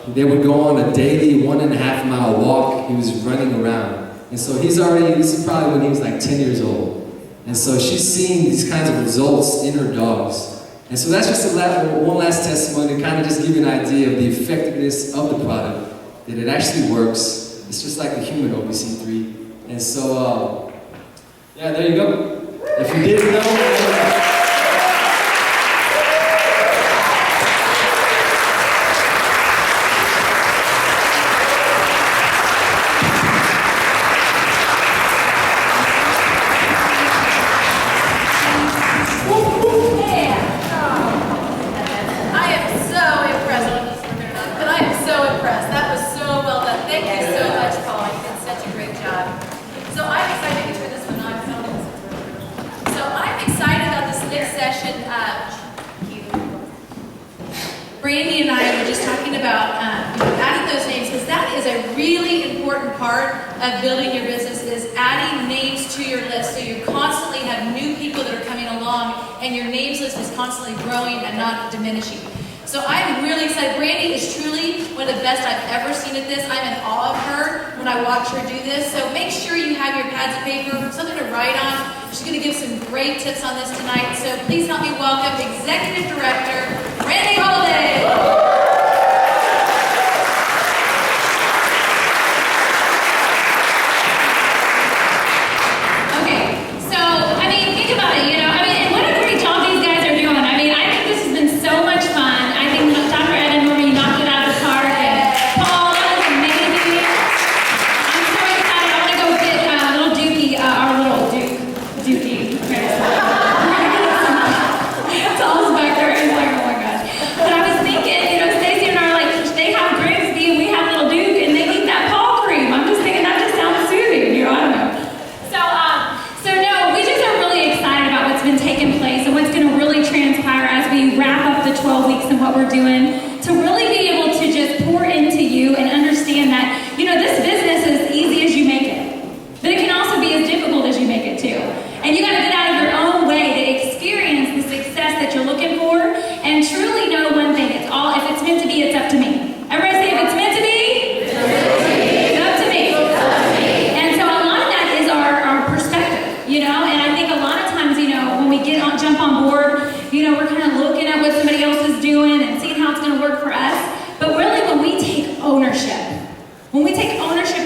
They would go on a daily 1.5 mile walk. He was running around. And so this is probably when he was like 10 years old. And so she's seeing these kinds of results in her dogs. And so that's just one last testimony to kind of just give you an idea of the effectiveness of the product, that it actually works. It's just like the human OPC3. And so, yeah, there you go. If you didn't know, Brandy and I were just talking about adding those names, because that is a really important part of building your business, is adding names to your list, so you constantly have new people that are coming along and your names list is constantly growing and not diminishing. So I'm really excited. Brandy is truly one of the best I've ever seen at this. I'm in awe of her when I watch her do this. So make sure you have your pads of paper, something to write on. She's going to give some great tips on this tonight. So please help me welcome Executive Director Brandy Holden. What we're doing to really be able to just pour into you and understand that, this business is easy as you make it, but it can also be as difficult as you make it too. And you got to get out of your own way to experience the success that you're looking for, and truly know one thing: if it's meant to be, it's up to me. Everybody say, if it's meant to be, it's up to me. And so a lot of that is our perspective, and I think a lot of times, when we jump on board, we're kind of looking at what somebody else is doing and seeing how it's going to work for us. But really, when we take ownership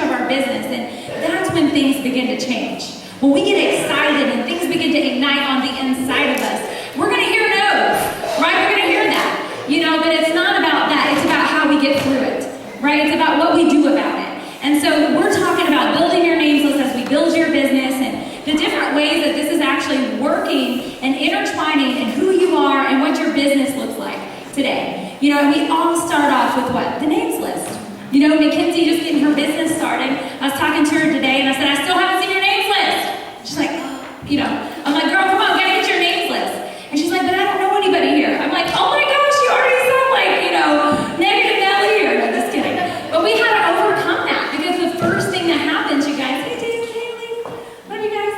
of our business, then that's when things begin to change. When we get excited and things begin to ignite on the inside of us, we're going to hear no's, right? We're going to hear that, but it's not about that. It's about how we get through it, right? It's about what we do about it. And so we're talking about building your names list as we build your business, and the different ways that this is actually working and intertwining in who you are and what your business looks like today. We all start off with what? The names list. Mackenzie just getting her business started. I was talking to her today and I said, I still haven't seen your names list. She's like, I'm like, girl, come on, gotta get your names list. And she's like, but I don't know anybody here. I'm like, oh my gosh, you already sound like, negative Nelly here. No, just kidding. But we had to overcome that, because the first thing that happens, you guys, hey, Jason, Haley, love you guys,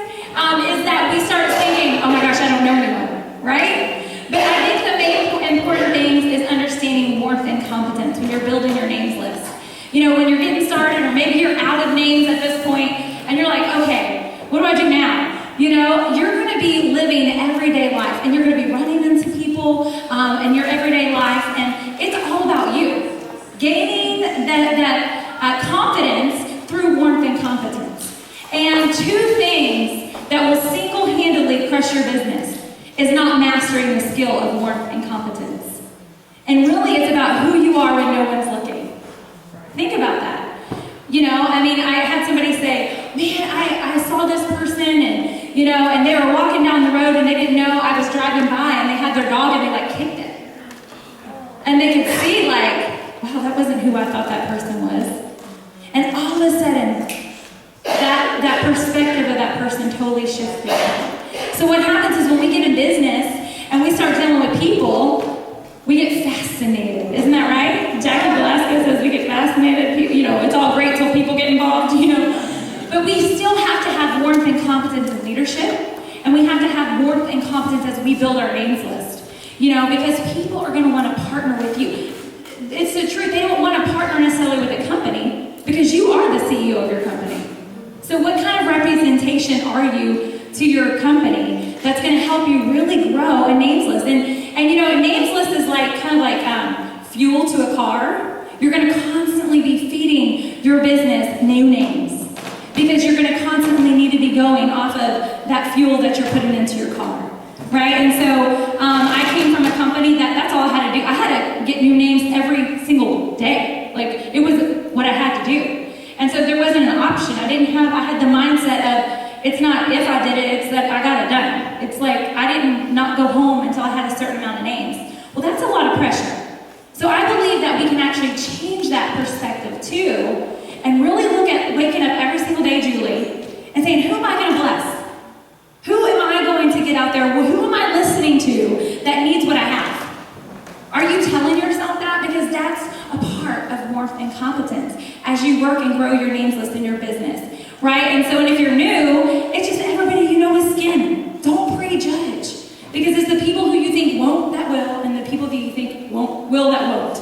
is that we start thinking, oh my gosh, I don't know anyone, right? But I think the main important things is understanding warmth and competence when you're building your names list. When you're getting started, or maybe you're out of names at this point, and you're like, okay, what do I do now? You're going to be living everyday life, and you're going to be running into people in your everyday life, and it's all about you. Gaining that confidence through warmth and competence. And two things that will single-handedly crush your business is not mastering the skill of warmth and competence. And really, it's about who you are when no one's looking. Think about that. I had somebody say, man, I saw this person and they were walking down the road and they didn't know I was driving by, and they had their dog and they kicked it. And they could see wow, that wasn't who I thought that person was. And all of a sudden, that perspective of that person totally shifted. So what happens is when we get in business and we start dealing with people, we get fascinated. Isn't that right? Jackie Velasquez says we get fascinated. It's all great till people get involved, But we still have to have warmth and competence in leadership, and we have to have warmth and competence as we build our names list. You know, because people are going to want to partner with you. It's the truth. They don't want to partner necessarily with a company because you are the CEO of your company. So what kind of representation are you to your company that's going to help you really grow a names list? And you know, a names list is like kind of like fuel to a car. You're going to constantly be feeding your business new names because you're going to constantly need to be going off of that fuel that you're putting into your car, right? And so I came from a company that's all I had to do. I had to get new names every single day. Like, it was what I had to do. And so there wasn't an option. I had the mindset of, it's not if I did it, it's that I got it done. It's like, I didn't not go home until I had a certain amount of names. Well, that's a lot of pressure. So I believe that we can actually change that perspective too, and really look at waking up every single day, Julie, and saying, who am I going to bless? Who am I going to get out there? Who am I listening to that needs what I have? Are you telling yourself that? Because that's a part of warmth and competence as you work and grow your names list in your business, right? And so, and if you're new, it's just everybody you know with skin. Don't prejudge. Because it's the people who you think won't that will, and the people that you think will that won't,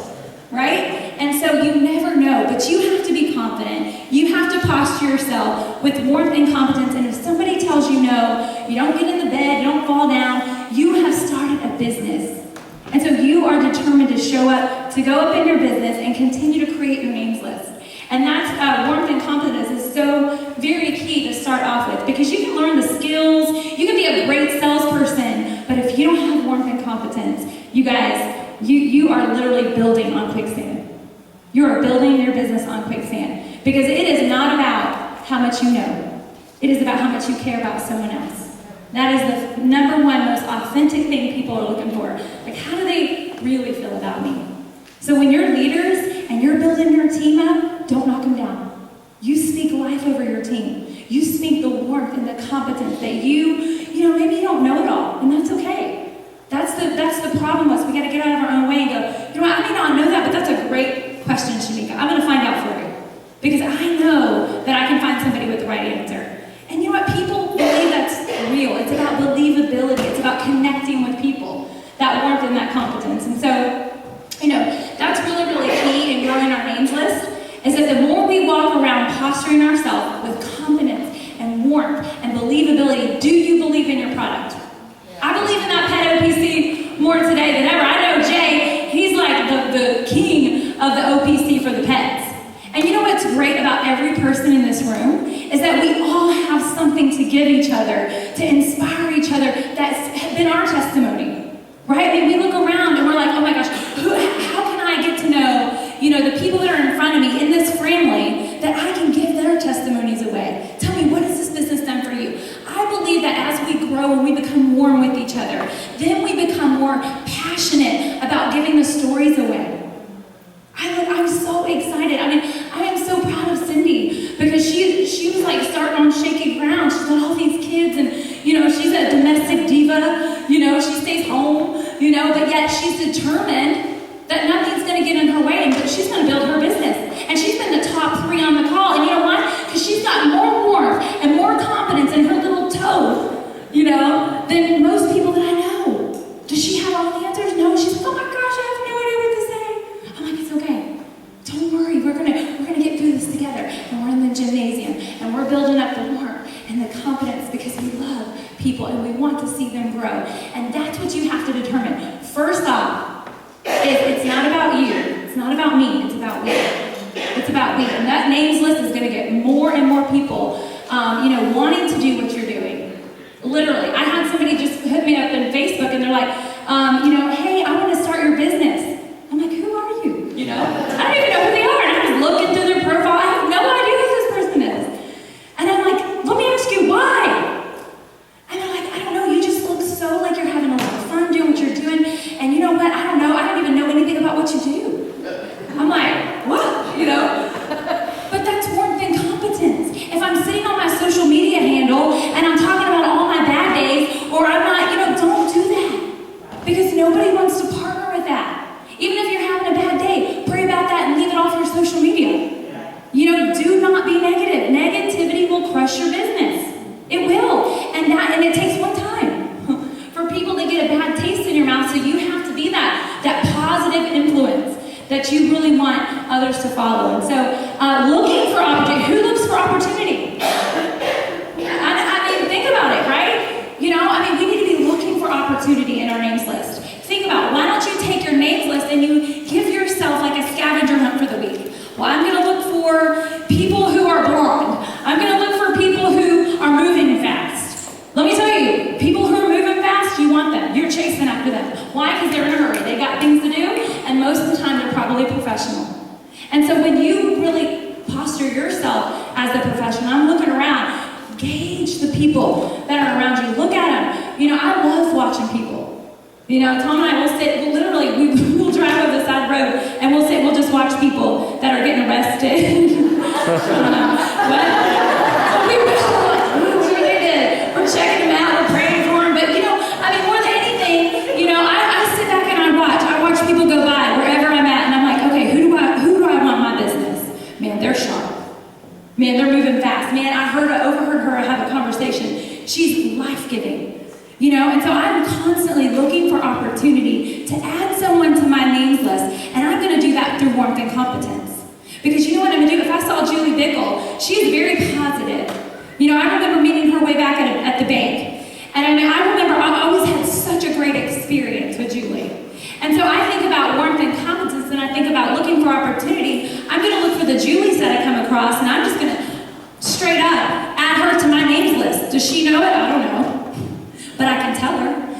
right? And so you never know, but you have to be confident. You have to posture yourself with warmth and competence, and if somebody tells you no, you don't get in the bed, you don't fall down, you have started a business. And so you are determined to show up, to go up in your business and continue to create your names list. And that's warmth and competence is so very key to start off with, because you can learn the skills, you can be a great salesperson, but if you don't have warmth and competence, you guys, you are literally building on quicksand. You are building your business on quicksand, because it is not about how much you know. It is about how much you care about someone else. That is the number one most authentic thing people are looking for. Like, how do they really feel about me? So when you're leaders and you're building your team up, don't knock them down. You speak life over your team. You speak the warmth and the competence that you know, maybe you don't know it all, and that's okay. That's the problem with us. We got to get out of our own way and go, you know what, I may not know that, but that's a great question, Shamika. I'm going to find out for you. Because I know that I can find somebody with the right answer. And you know what? People believe that's real. It's about believability. It's about connecting with people. That warmth and that competence. And so, you know, that's really, really key in growing our names list, is that the more we walk around posturing ourselves with confidence and warmth and believability, do you believe in your product? I believe in that pet OPC more today than ever. I know Jay, he's like the king of the OPC for the pets. And you know what's great about every person in this room is that we all have something to give each other, to inspire each other. That's been our testimony, right? I mean, we look around and we're like, oh my gosh, how can I get to know, you know, the people that are in front of me in this family that I can give their testimonies away? Tell me, what has this business done for you? I believe that as we grow and we become warm with each other, then we become more passionate about giving the stories away. I'm so excited. I mean, I am so proud of Cindy, because she was like starting on shaky ground. She's got all these kids, and you know, she's a domestic diva. You know, she stays home. You know, but yet she's determined that nothing's going to get in her way, and she's going to build her business. And she's been the top 3 on the call. And you know what? Because she's got more warmth and more confidence in her little toe, you know, than most people that I know. Does she have all the answers? No. She's like, oh my gosh, I have no idea what to say. I'm like, it's okay. Don't worry, we're gonna get through this together. And we're in the gymnasium, and we're building up the warmth and the confidence, because we love people and we want to see them grow. And that's what you have to determine. First off, it's not about you. It's not about me. It's about we. It's about we. And that names list is gonna get more and more people, you know, wanting to do what you're doing. Literally, I had somebody just hit me up on Facebook, and they're like, you know, hey, I want to start your business. I'm like, who are you? You know, I don't even know who they are. And I'm just looking through their profile. I have no idea who this person is. And I'm like, let me ask you why. And they're like, I don't know. You just look so like you're having a lot of fun doing what you're doing. And you know what? I don't know. I don't even know anything about what you do. I'm like, what? You know? But that's warmth and competence. If I'm sitting on my social media handle and I'm talking about all my bad days, or I'm not, you know, don't do that. Because nobody wants to partner with that. follow. And so, looking for opportunity. Who looks for opportunity? I mean, think about it, right? You know, I mean, we need to be looking for opportunity in our names list. Think about it. Why don't you take your names list and you give yourself like a scavenger hunt for the week? Well, I'm going to look for people who are blonde. I'm going to look for people who are moving fast. Let me tell you, people who are moving fast, you want them. You're chasing after them. Why? Because they're in a hurry. They got things to do, and most of the time they're probably professional. And so when you really posture yourself as a professional, I'm looking around, gauge the people that are around you. Look at them. You know, I love watching people. You know, Tom and I will sit, we'll drive over the side road, and we'll just watch people that are getting arrested. What they did. We're checking them out, we're praying for them, but you know, I mean, more than anything, you know, I sit back and I watch people go by wherever I'm at, and I'm like, okay, who do I want in my business? Man, they're sharp. Man, they're moving fast. Man, I overheard her have a conversation. She's life-giving. You know, and so I'm constantly looking for opportunity to add someone to my names list, and I'm going to do that through warmth and competence. Because you know what I'm going to do? If I saw Julie Bickle, she is very positive. You know, I remember meeting her way back at the bank. And I mean, I remember I always had such a great experience with Julie. And so I think about warmth and competence, and I think about looking for opportunity. I'm going to look for the Julies that I come across, and I'm just going to straight up add her to my names list. Does she know it? I don't know. But I can tell her,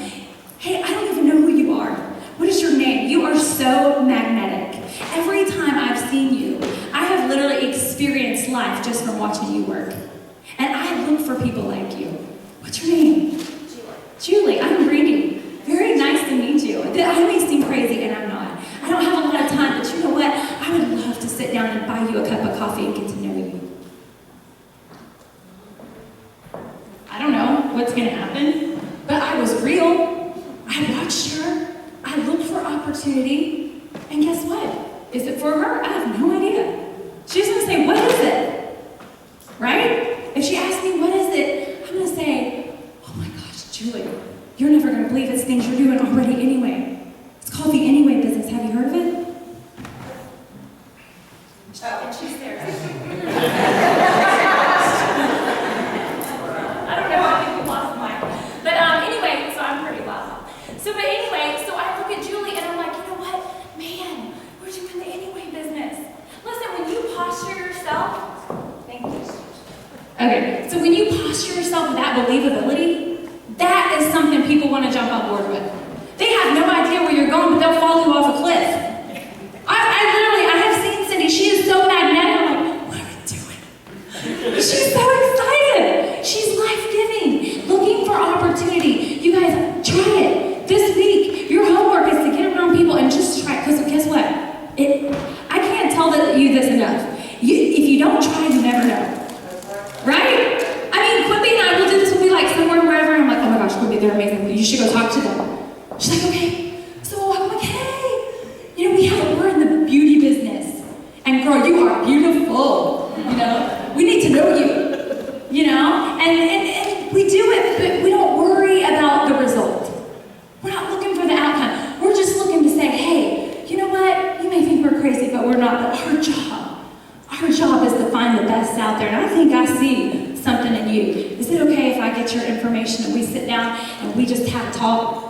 hey, I don't even know who you are. What is your name? You are so magnetic. Every time I've seen you, I have literally experienced life just from watching you work. And I look for people like you. What's your name? Julie, I'm Brandy. Very nice to meet you. I may seem crazy, and I'm not. I don't have a lot of time, but you know what? I would love to sit down and buy you a cup of coffee and get to know you. I don't know what's going to happen. But I was real. I watched her. I looked for opportunity. And guess what? Is it for her? I have no idea. She's going to say, what is it? Right? If she asks me, what is it? I'm going to say, oh my gosh, Julie, you're never going to believe it's things you're doing already anyway. It's called the Anyway business. Have you heard of it? Oh, and she's there. So I look at Julie and I'm like, you know what? Man, we're doing the Anyway business. Listen, when you posture yourself, thank you. Okay, so when you posture yourself with that believability, that is something people want to jump on board with. They have no idea where you're going, but they'll fall you off a cliff. I have seen Cindy. She is so magnetic. I'm like, what are we doing? She's so excited. She's life-giving, looking for opportunity. You guys, try it. This week, your homework is to get around people and just try it. Because guess what? I can't tell you this enough. If you don't try, you never know. Right? I mean, Quippy and I will do this. We'll be like somewhere, wherever. I'm like, oh my gosh, Quippy, they're amazing. You should go talk to them. She's like, okay. So I'm like, hey. You know, we're in the beauty business. And girl, you are beautiful. You know? We need to know you. You know? And we do it, but we don't worry about the result. We're not looking for the outcome. We're just looking to say, hey, you know what? You may think we're crazy, but we're not. But our job is to find the best out there. And I think I see something in you. Is it okay if I get your information and we sit down and we just have a talk?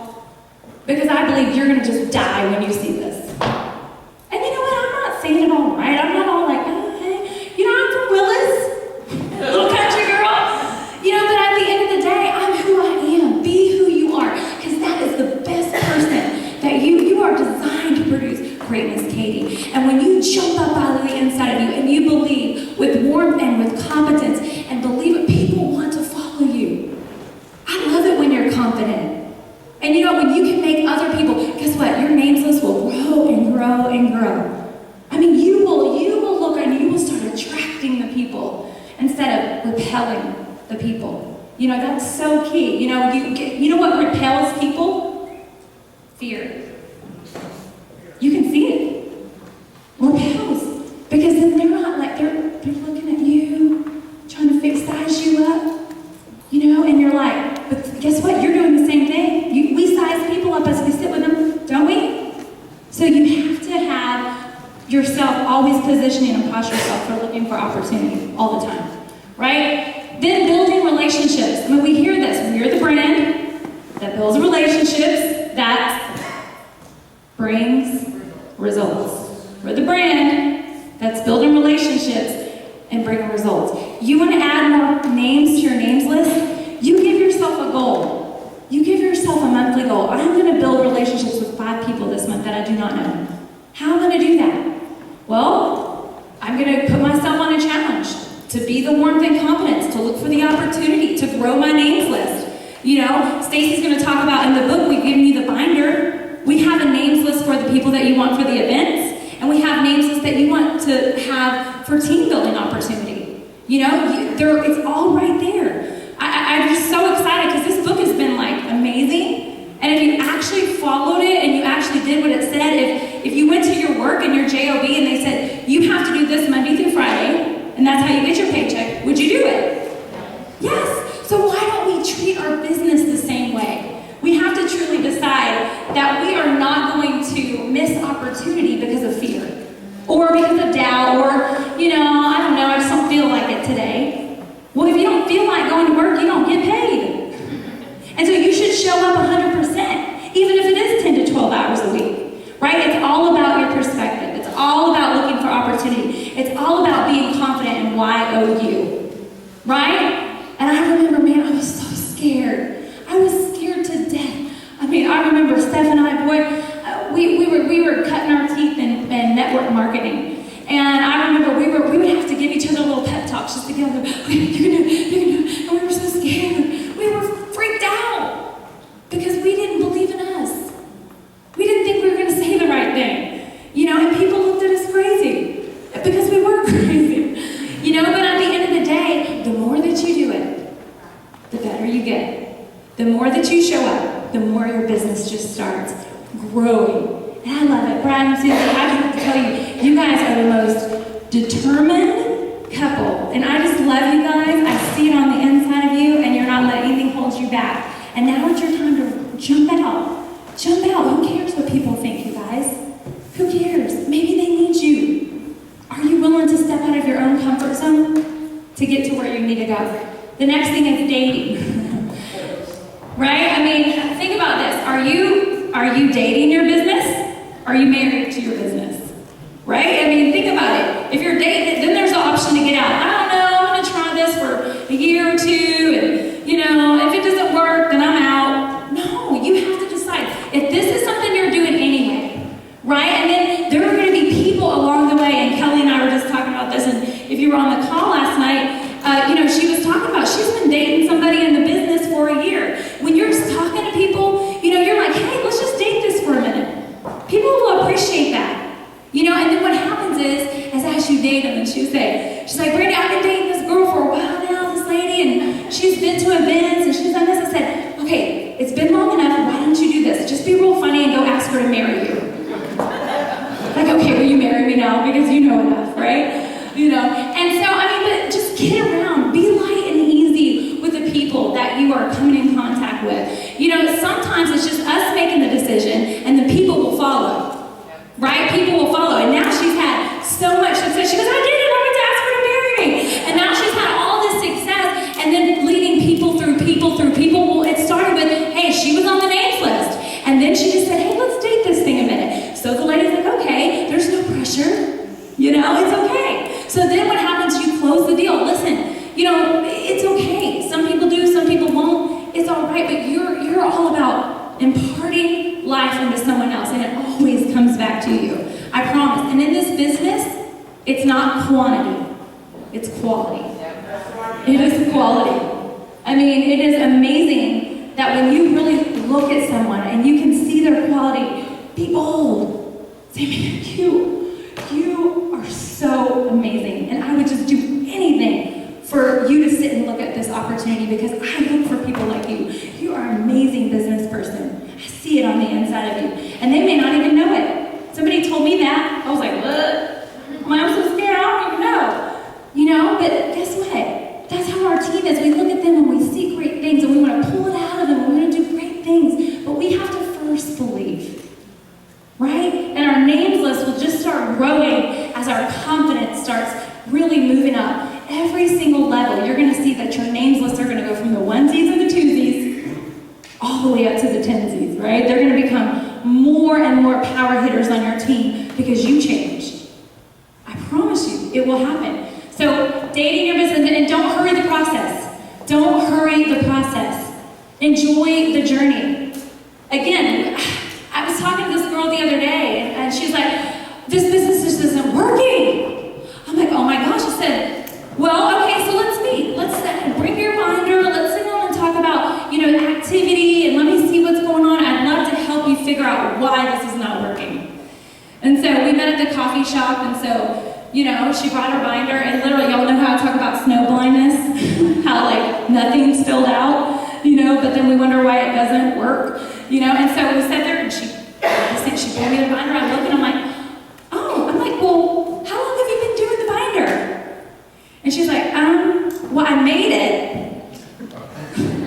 Because I believe you're going to just die when you see this. And you know what? I'm not saying it all right. I'm not all like, oh, hey. You know, I'm from Willis. Little country girl. You know, but at the end of the day, I'm who I am. Be who you are. Because that is the best person that you are designed to produce greatness, Katie. And when you jump up out of the inside of you and you believe with warmth and with competence and believe it, people want to follow you. I love it when you're confident. And you know, when you can make other people, guess what? Your names list will grow and grow and grow. I mean, you will look and you will start attracting the people instead of repelling the people. You know, that's so key. You know what repels people? Fear. You can see it. Repels. Because then they're not like, they're looking at you, trying to size you up. You know, and you're like, but guess what? You're doing the same thing. We size people up as we sit with them, don't we? So you have to have yourself always positioning them and toss yourself for looking for opportunity all the time, right? Then building relationships. I mean, we hear this. We're the brand that builds relationships that brings results. We're the brand that's building relationships and bringing results. You want to add more names to your names list? You give yourself a goal. You give yourself a monthly goal. I'm going to build relationships with 5 people this month that I do not know. How am I going to do that? Well, I'm going to put myself on a challenge to be the warmth and confidence, to look for the opportunity, to grow my names list. You know, Stacy's going to talk about in the book, we've given you the binder. We have a names list for the people that you want for the events, and we have names lists that you want to have for team building opportunity. You know, it's all right there. I'm just so excited because this book has been like amazing. And if you actually followed it and you actually did what it said, if you went to your work and your JOB and they said, you have to do this Monday through Friday, and that's how you get your paycheck, would you do it? Yes. So why don't we treat our business the same way? We have to truly decide that we are not going to miss opportunity because of fear or because of doubt or, you know, I don't know, I just don't feel like it today. Well, if you don't feel like going to work, you don't get paid. And so you should show up 100%, even if it is 10 to 12 hours a week, right? It's all about your perspective. It's all about looking for opportunity. It's all about being confident in why OU, right? And I remember, man, I was so scared. I was scared to death. I mean, I remember Steph and I, boy, we were cutting our teeth in network marketing. And I remember we would have to give each other little pep talks just to get them, okay, you're gonna do it. And we were so scared. We were freaked out because we didn't believe in us. We didn't think we were gonna say the right thing. You know, and people looked at us crazy because we were crazy. You know, but at the end of the day, the more that you do it, the better you get. The more that you show up, the more your business just starts growing. And I love it. Brad and Susie, I just have to tell you, you guys are the most determined couple. And I just love you guys. I see it on the inside of you, and you're not letting anything hold you back. And now it's your time to jump out. Jump out. Who cares what people think, you guys? Who cares? Maybe they need you. Are you willing to step out of your own comfort zone to get to where you need to go? The next thing is dating. Right? I mean, think about this. Are you dating your business? Are you married to your business? Right? I mean, think about it. If you're dating, then there's the option to get out. I don't know, I'm going to try this for a year or two, and, you know, if it doesn't work, then I'm out. No, you have to decide. If this is something you're doing anyway, right? And then there are going to be people along the way, and Kelly and I were just talking about this, and if you were on the call last night, you know, she was talking about she's been dating somebody in the business for a year. When you're talking to people, you know, you're like, hey, let's just date this for a minute. People will appreciate that. You know, and then what happens is, as you date them, and she's like, Brandy, I've been dating this girl for a while now, this lady, and she's been to events, and she's done this. I said, okay, it's been long enough, why don't you do this? Just be real funny and go ask her to marry you. Like, okay, will you marry me now? Because you know enough, right? You know, and so, I mean, but just get around, be light and easy with the people that you are coming in contact with. You know, sometimes it's just us making the decision, and the people will follow. Right? People will follow. And now she's had so much success. She goes, I did it. I went to ask her to marry me. And now she's had all this success, and then leading people through people through people. Well, it started with, hey, she was on the names list. And then she just said, hey, let's date this thing a minute. So the lady's like, okay, there's no pressure. You know, it's okay. So then what happens? You close the deal. Listen, you know, it's okay. Some people do, some people won't. It's all right, but you're all about imparting life into someone else, and it always comes back to you. I promise. And in this business, it's not quantity, it's quality. It is quality. I mean, it is amazing that when you really look at someone and you can see their quality, be bold. Say, man, you are so amazing. And I would just do anything for you to sit and look at this opportunity, because I look for people like you. You are an amazing business person. I see it on the inside of you. And they may not even know it. Somebody told me that. I was like, what? I'm so scared, I don't even know. You know, but guess what? That's how our team is. We look at them and we see great things, and we want to pull it out of them, and we want to do great things. But we have to first believe. Right? And our names list will just start growing as our confidence starts really moving up every single level. You're going to see that your names lists are going to go from the onesies and the twosies all the way up to the tensies, right? They're going to become more and more power hitters on your team because you changed. I promise you, it will happen. So, dating your business, and don't hurry the process. Don't hurry the process. Enjoy the journey. Again, I was talking to this girl the other day, and she's like, this business just isn't working. I'm like, oh my gosh. I said, well, okay, so let's meet. Let's bring your binder. Let's sit down and talk about, activity, and let me see what's going on. I'd love to help you figure out why this is not working. And so we met at the coffee shop, and so, she brought her binder, and literally, y'all know how I talk about snow blindness? How, nothing's filled out, but then we wonder why it doesn't work, And so we sat there, and she pulled me the binder, I look, and I'm like, well, how long have you been doing the binder? And she's like, well, I made it.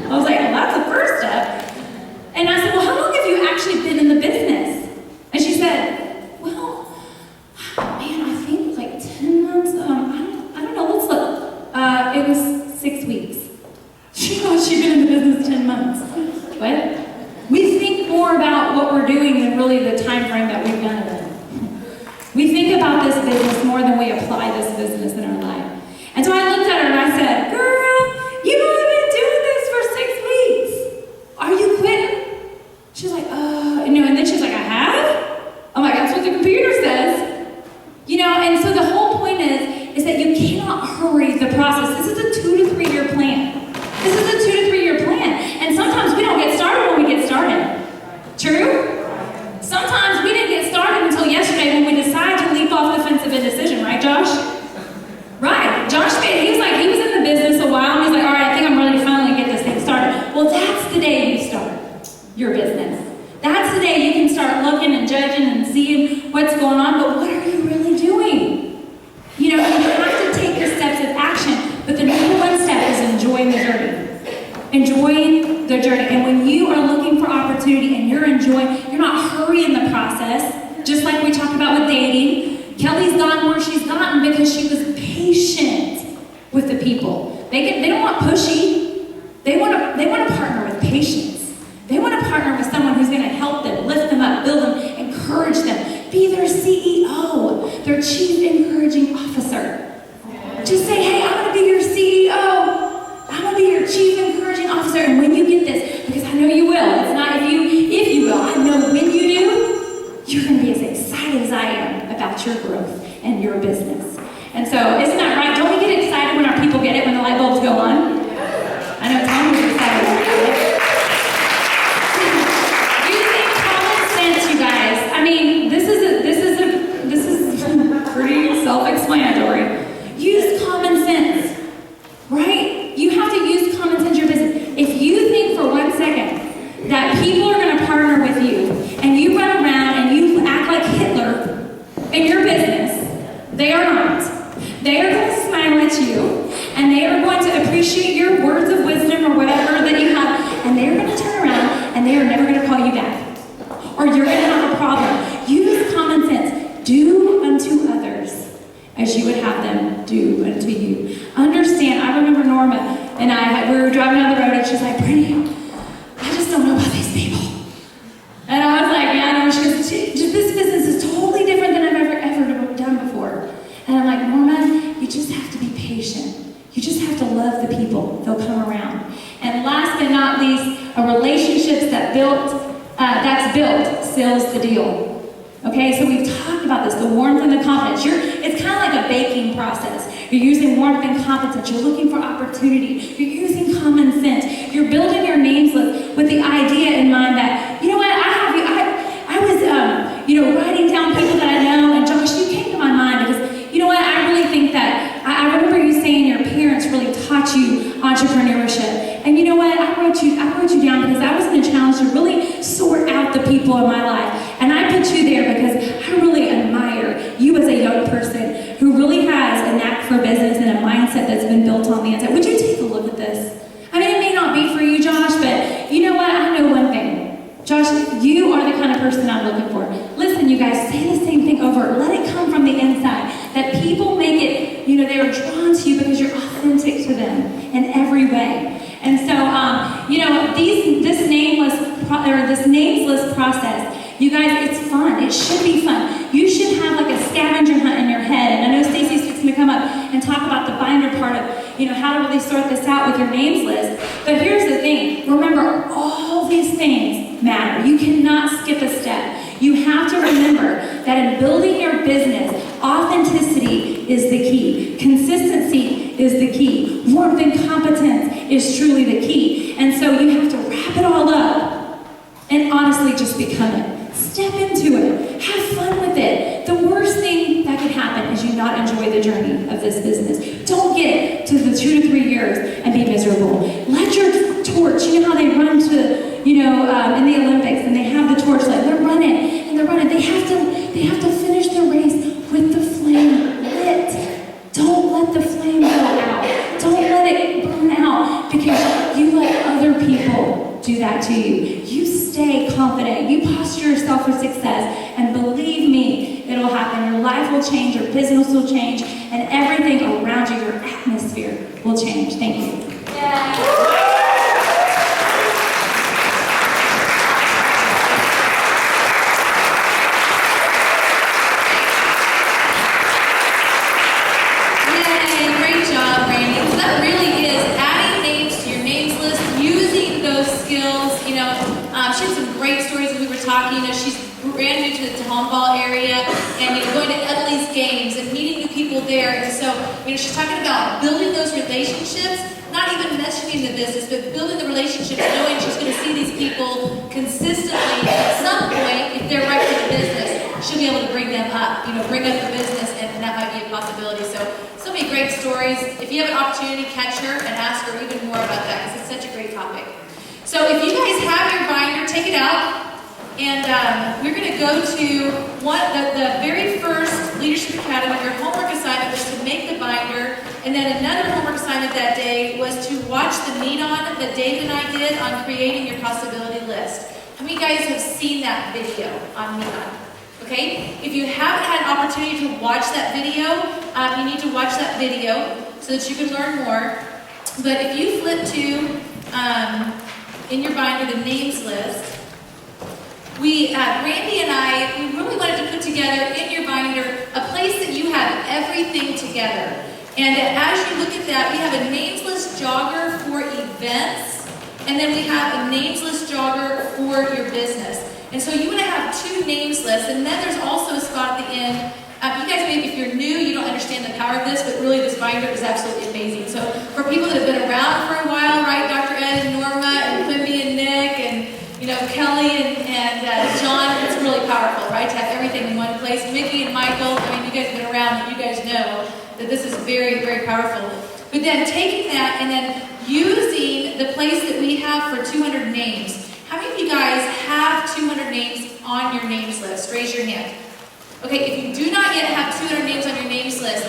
I was like, well, that's the first step. And I said, well, how long have you actually been in the business? And she said, well, man, I think 10 months, I don't know, let's look. It was 6 weeks. She thought she'd been in the business 10 months. What? We think more about what we're doing than really the time frame that we've done it in. We think about this business more than we apply this business in our life. And so I looked at her and I said, girl, you've only been doing this for 6 weeks. Are you quitting? She's like, and then she's like, I have? I'm like, that's what the computer says. And so the whole point is that you cannot hurry the process. This is a 2 to 3 year plan. This is a 2 to 3 year plan. And sometimes we don't get started when we get started. True? Sometimes we didn't get started until yesterday when we decided to leap off the fence of indecision, right, Josh? Right. Josh he was in the business a while, and he's like, all right, I think I'm ready to finally get this thing started. Well, that's the day you start your business. That's the day you can start looking and judging and seeing what's going on, but what are you really doing? You have to take the steps of action, but the number one step is enjoying the journey. Enjoying the journey. And when you are looking for opportunity and you're not hurrying the process, just like we talked about with dating. Kelly's gotten where she's gotten because she was patient with the people. They don't want pushy. They want to partner with patience. They want to partner with someone who's going to help them, lift them up, build them, encourage them. Be their CEO, their chief encouraging officer. Just say, hey, I'm going to be your CEO. I'm going to be your chief encouraging officer. And when you get this, because I know you will. It's not if you will. I know when you do, you're going to be as excited as I am about your growth and your business. And so, isn't that right? Don't we get excited when our people get it, when the light bulbs go on? I know Tom was excited about it. Using common sense, you guys. I mean, this is pretty self-explanatory. Use common sense, right? You have to use common sense in your business. If you think for 1 second that people are going to partner with you, and you run around and you act like Hitler in your business, they are not. They are going to smile at you, and they are going to appreciate your words of wisdom or whatever that you have, and they are going to turn around and they are never going to call you back. Or you're going to have a problem. Use common sense. Do unto others as you would have them do unto you. Understand, I remember Norma and we were driving down the road, and she's like, Brandy, I just don't know about these people. And I was like, yeah, I know. She goes, this business is totally different than I've ever done before. And I'm like, Norma, you just have to be patient. You just have to love the people. They'll come around. And last but not least, a relationship that's built seals the deal. Okay, so we've talked about this, the warmth and the confidence. It's kind of like a baking process. You're using warmth and competence. You're looking for opportunity. You're using common sense. You're building your names list with the idea in mind that, you know what, I was writing down people that I know, and Josh, you came to my mind because, you know what, I really think that, I remember you saying your parents really taught you entrepreneurship. And you know what, I wrote you down because I was in a challenge to really sort out the people in my life. And I put you there because I really admire you as a young person who really has a knack for business and a mindset that's been built on the inside. Would you take a look at this? I mean, it may not be for you, Josh, but you know what? I know one thing. Josh, you are the kind of person I'm looking for. Listen, you guys, say the same thing over. Let it come from the inside. That people make it, how to really sort this out with your names list. But here's the thing. Remember, all these things matter. You cannot skip a step. You have to remember that in building your business, authenticity is the key. Consistency is the key. Warmth and competence is truly the key. And so you have to wrap it all up and honestly just become it. Step into it. Have fun with it. The worst thing that could happen is you not enjoy the journey of this business. Don't get to the 2 to 3 years and be miserable. Let your torch, you know how they run to, in the Olympics and they have the torch light. They're running and they're running. They have to finish the race with the flame lit. Don't let the flame go out. Don't let it burn out because you let other people do that to you. You stay confident. You posture yourself for success, and believe me, it'll happen. Your life will change, your business will change, and everything around you, your atmosphere will change. Thank you. Yeah. She has some great stories as we were talking. She's brand new to the Tomball area and going to Emily's games and meeting new people there. And so, she's talking about building those relationships, not even mentioning the business, but building the relationships, knowing she's going to see these people consistently. At some point, if they're right for the business, she'll be able to bring them up, bring up the business, and that might be a possibility. So many great stories. If you have an opportunity, catch her and ask her even more about that because it's such a great topic. So if you guys have your binder, take it out, and we're going to go to the very first Leadership Academy. Your homework assignment was to make the binder, and then another homework assignment that day was to watch the meet-on that Dave and I did on creating your possibility list. How many guys have seen that video on meet-on? Okay? If you haven't had an opportunity to watch that video, you need to watch that video so that you can learn more. But if you flip to... in your binder, the names list. Brandy and I, we really wanted to put together in your binder a place that you have everything together. And as you look at that, we have a names list jogger for events, and then we have a names list jogger for your business. And so you want to have 2 names lists, and then there's also a spot at the end. You guys, maybe if you're new, you don't understand the power of this, but really this binder is absolutely amazing. So for people that have been around for a while, right, Dr. Ed and Norma and Quimby and Nick and Kelly and John, it's really powerful, right, to have everything in one place. Mickey and Michael, you guys have been around, you guys know that this is very, very powerful. But then taking that and then using the place that we have for 200 names. How many of you guys have 200 names on your names list? Raise your hand. Okay, if you do not yet have 200 names on your names list,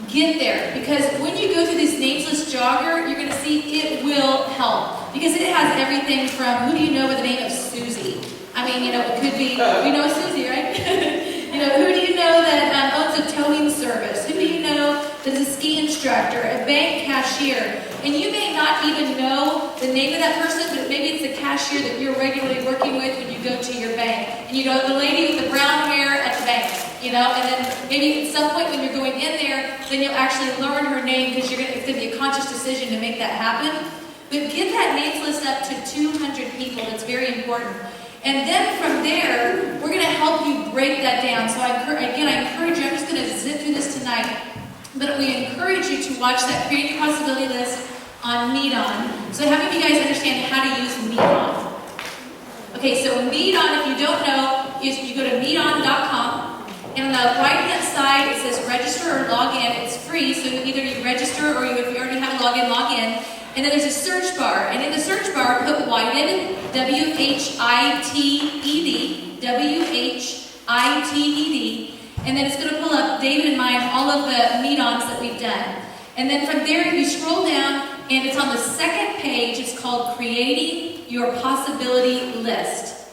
get there. Because when you go through this names list jogger, you're going to see it will help. Because it has everything from, who do you know by the name of Susie? It could be, you know Susie, right? Who do you know that owns a towing service? Who do you know that is a ski instructor, a bank cashier? And you may not even know the name of that person, but maybe it's the cashier that you're regularly working with when you go to your bank. And the lady with the brown hair at the bank, and then maybe at some point when you're going in there, then you'll actually learn her name because it's going to be a conscious decision to make that happen. But get that names list up to 200 people. That's very important. And then from there, we're going to help you break that down. So I encourage you, I'm just going to zip through this tonight, but we encourage you to watch that Create Your Possibility list on Meet-On. So how many of you guys understand how to use Meet-On? Okay, so Meet-On, if you don't know, is you go to meeton.com, and on the right-hand side, it says register or log in. It's free, so either you register or if you already have a login, log in. And then there's a search bar, and in the search bar, put Whited, W-H-I-T-E-D, W-H-I-T-E-D, and then it's going to pull up David and mine, all of the meet-ons that we've done. And then from there, you scroll down, and it's on the second page. It's called Creating Your Possibility List.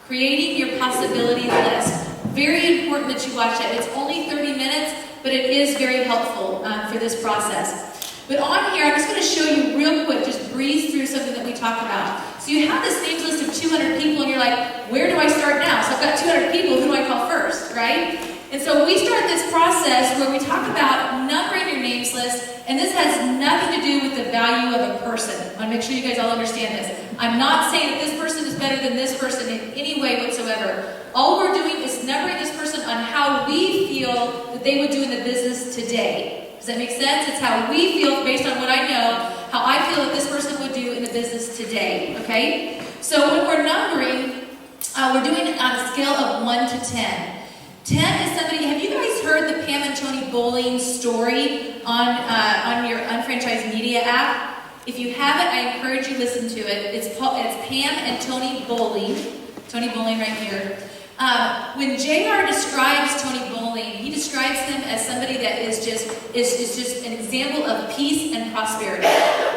Creating Your Possibility List. Very important that you watch that. It's only 30 minutes, but it is very helpful for this process. But on here, I'm just going to show you real quick, just breeze through something that we talk about. So you have this names list of 200 people, and you're like, where do I start now? So I've got 200 people, who do I call first, right? And so we start this process where we talk about numbering your names list, and this has nothing to do with the value of a person. I want to make sure you guys all understand this. I'm not saying that this person is better than this person in any way whatsoever. All we're doing is numbering this person on how we feel that they would do in the business today. Does that make sense? It's how we feel based on what I know, how I feel that this person would do in the business today, okay? So when we're numbering, we're doing it on a scale of 1 to 10. 10 is somebody, have you guys heard the Pam and Tony Bowling story on your unfranchised media app? If you haven't, I encourage you to listen to it. It's Pam and Tony Bowling. Tony Bowling right here. When JR describes Tony Bowling, he describes him as somebody that is just an example of peace and prosperity.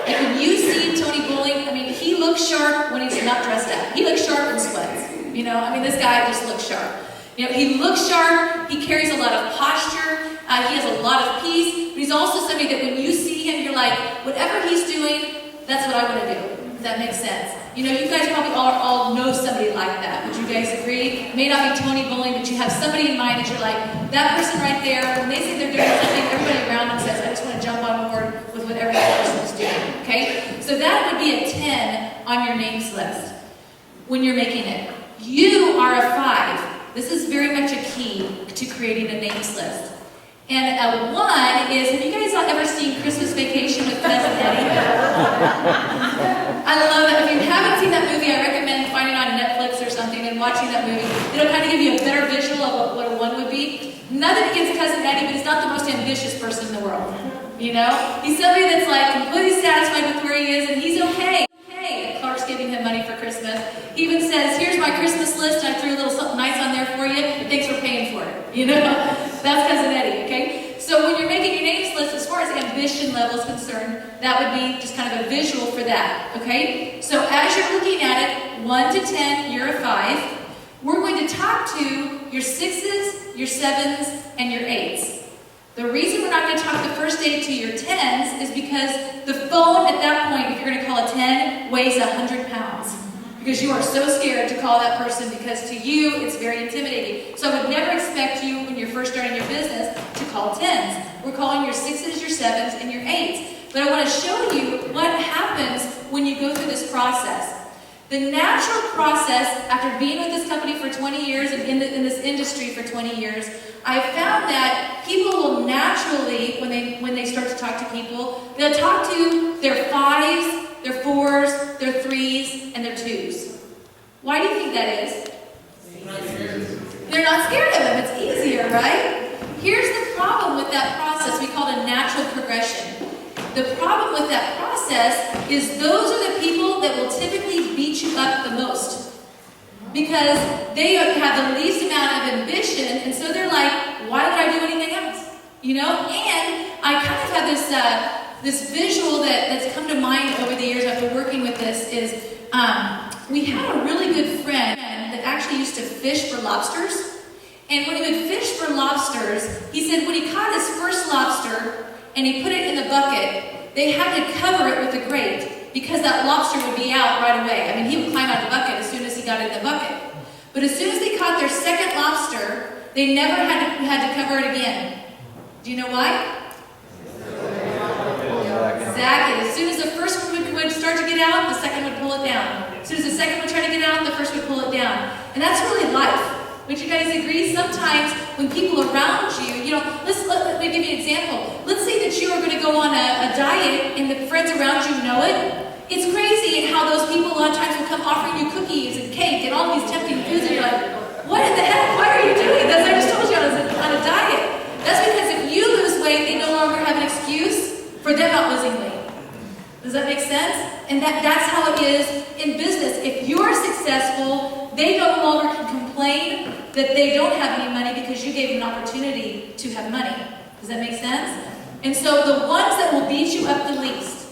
Like when you see Tony Bowling, I mean, he looks sharp when he's not dressed up. He looks sharp in sweats. You know, I mean, this guy just looks sharp. You know, he looks sharp. He carries a lot of posture. He has a lot of peace. But he's also somebody that when you see him, you're like, whatever he's doing, that's what I want to do. Does that make sense? You know, you guys probably all know somebody like that. Would you guys agree? It may not be Tony Bowling, but you have somebody in mind that you're like, that person right there, when they say they're doing something, everybody around them says, I just want to jump on board with whatever that person is doing. Okay? So that would be a 10 on your names list when you're making it. You are a 5. This is very much a key to creating a names list. And a 1 is, have you guys ever seen Christmas Vacation with Cousin Eddie? I love it. If you haven't seen that movie, I recommend finding it on Netflix or something and watching that movie. It'll kind of give you a better visual of what a 1 would be. Nothing against Cousin Eddie, but he's not the most ambitious person in the world. You know? He's somebody that's like completely satisfied with where he is, and he's okay. Clark's giving him money for Christmas. He even says, here's my Christmas list. I threw a little something nice on there for you. Thanks for paying for it. You know? That's Cousin Eddie, okay? So when you're making your names list, as far as ambition level is concerned, that would be just kind of a visual for that, okay? So as you're looking at it, 1 to 10, you're a 5. We're going to talk to your 6s, your 7s, and your 8s. The reason we're not going to talk the first day to your 10s is because the phone at that point, if you're going to call a 10, weighs 100 pounds. Because you are so scared to call that person because to you, it's very intimidating. So I would never expect you, when you're first starting your business, to call 10s. We're calling your 6s, your 7s, and your 8s. But I want to show you what happens when you go through this process. The natural process, after being with this company for 20 years and in this industry for 20 years, I found that people will naturally, when they start to talk to people, they'll talk to their 5s, their 4s, their 3s, and their 2s. Why do you think that is? They're not scared of them. It's easier, right? Here's the problem with that process. We call it a natural progression. The problem with that process is those are the people that will typically beat you up the most. Because they have the least amount of ambition, and so they're like, why would I do anything else? You know? And I kind of have this visual that's come to mind over the years after working with this is, we had a really good friend that actually used to fish for lobsters. And when he would fish for lobsters, he said when he caught his first lobster and he put it in the bucket, they had to cover it with a grate because that lobster would be out right away. I mean, he would climb out of the bucket as soon as he got in the bucket. But as soon as they caught their second lobster, they never had to cover it again. Do you know why? Exactly. As soon as the first one would start to get out, the second would pull it down. As soon as the second would try to get out, the first would pull it down. And that's really life. Would you guys agree? Sometimes when people around you, let me give you an example. Let's say that you are going to go on a diet and the friends around you know it. It's crazy how those people a lot of times will come offering you cookies and cake and all these tempting foods and you're like, what in the heck? Why are you doing this? I just told you I was on a diet. That's because if you lose weight, they no longer have an excuse for them not losing weight. Does that make sense? And that's how it is in business. If you're successful, they no longer can complain that they don't have any money because you gave them an opportunity to have money. Does that make sense? And so the ones that will beat you up the least,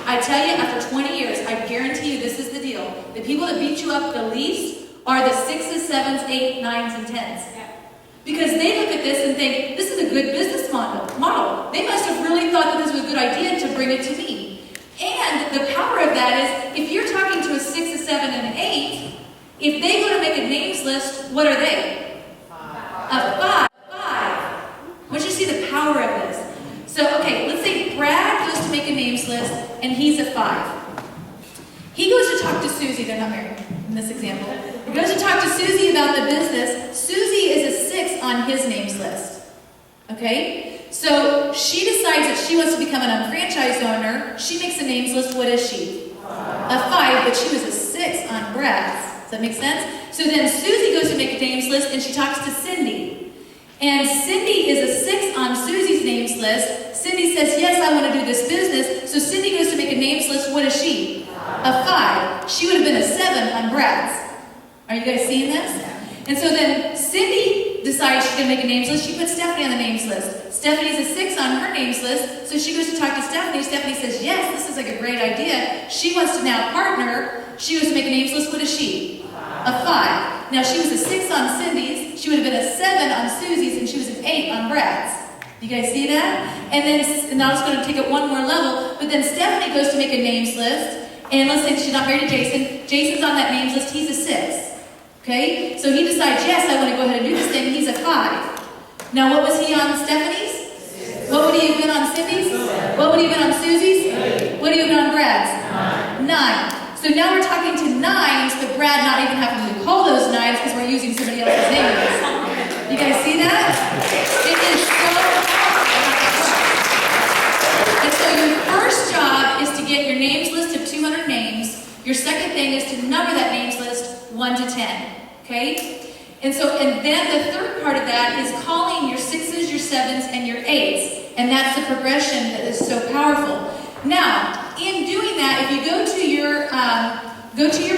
I tell you, after 20 years, I guarantee you this is the deal. The people that beat you up the least are the 6s, 7s, 8s, 9s, and 10s. Because they look at this and think, this is a good business model. They must have really thought that this was a good idea to bring it to me. And the power of that is, if you're talking to a 6, a 7, and an 8, if they go to make a names list, what are they? 5. I want you to see the power of this. So, okay, let's say Brad goes to make a list, and he's a 5. He goes to talk to Susie, they're not married in this example. He goes to talk to Susie about the business. Susie is a 6 on his names list. Okay? So she decides that she wants to become an unfranchised owner. She makes a names list. What is she? A 5, but she was a 6 on Brad's. Does that make sense? So then Susie goes to make a names list and she talks to Cindy. And Cindy is a 6 on Susie's names list. Cindy says, yes, I want to do this business. So Cindy goes to make a names list. What is she? A 5. She would have been a 7 on Brad's. Are you guys seeing this? And so then Cindy decides she's going to make a names list. She puts Stephanie on the names list. Stephanie's a 6 on her names list. So she goes to talk to Stephanie. Stephanie says, yes, this is like a great idea. She wants to now partner. She goes to make a names list. What is she? A 5. Now she was a 6 on Cindy's. She would have been a 7 on Susie's. And she was an 8 on Brad's. You guys see that? And now I'm just going to take it one more level. But then Stephanie goes to make a names list. And let's say she's not married to Jason. Jason's on that names list. He's a 6. Okay? So he decides, yes, I want to go ahead and do this thing. He's a 5. Now, what was he on Stephanie's? What would he have been on Cindy's? What would he have been on Susie's? What would he have been on Brad's? 9. So now we're talking to 9s, but Brad not even having to call those 9s because we're using somebody else's names. You guys see that? It is so powerful. And so your first job is to get your names list of 200 names. Your second thing is to number that names list 1 to 10. Okay? And then the third part of that is calling your 6s, your 7s, and your 8s. And that's the progression that is so powerful. Now, in doing that, if you go to your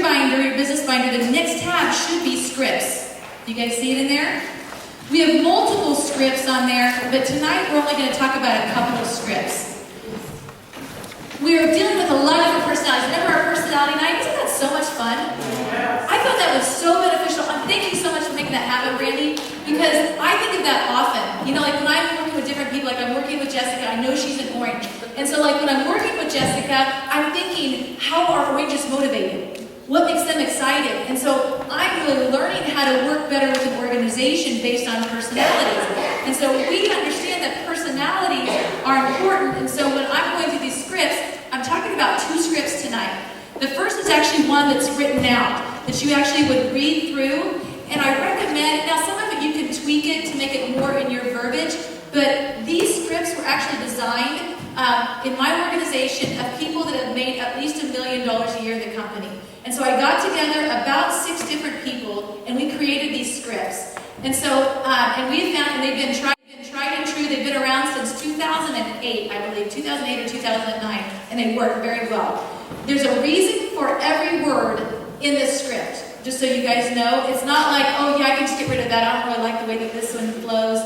binder, your business binder, the next tab should be scripts. You guys see it in there? We have multiple scripts on there, but tonight we're only going to talk about a couple of scripts. We are dealing with a lot of different personalities. Remember our personality night? Isn't that so much fun? I thought that was so beneficial. Thank you so much for making that happen, Brandy, because I think of that often. You know, like when I'm working with different people, like I'm working with Jessica, I know she's an orange. And so like when I'm working with Jessica, I'm thinking, how are oranges motivated? What makes them excited? And so I'm really learning how to work better with an organization based on personalities. And so we understand that personalities are important. And so when I'm going through these scripts, I'm talking about 2 scripts tonight. The first is actually one that's written out, that you actually would read through. And I recommend, now some of it you can tweak it to make it more in your verbiage, but these scripts were actually designed in my organization of people that have made at least $1 million a year in the company. And so I got together about 6 different people, and we created these scripts. And so, and we have found, and they've been tried and true. They've been around since 2008, I believe, 2008 or 2009, and they work very well. There's a reason for every word in this script. Just so you guys know, it's not like, oh yeah, I can just get rid of that. I don't really like the way that this one flows.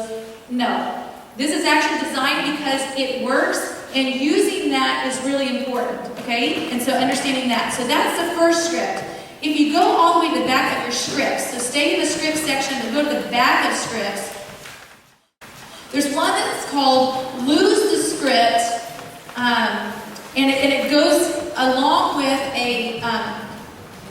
No. This is actually designed because it works, and using that is really important, okay? And so understanding that. So that's the first script. If you go all the way to the back of your scripts, so stay in the script section and go to the back of scripts, there's one that's called Lose the Script, and it goes along with a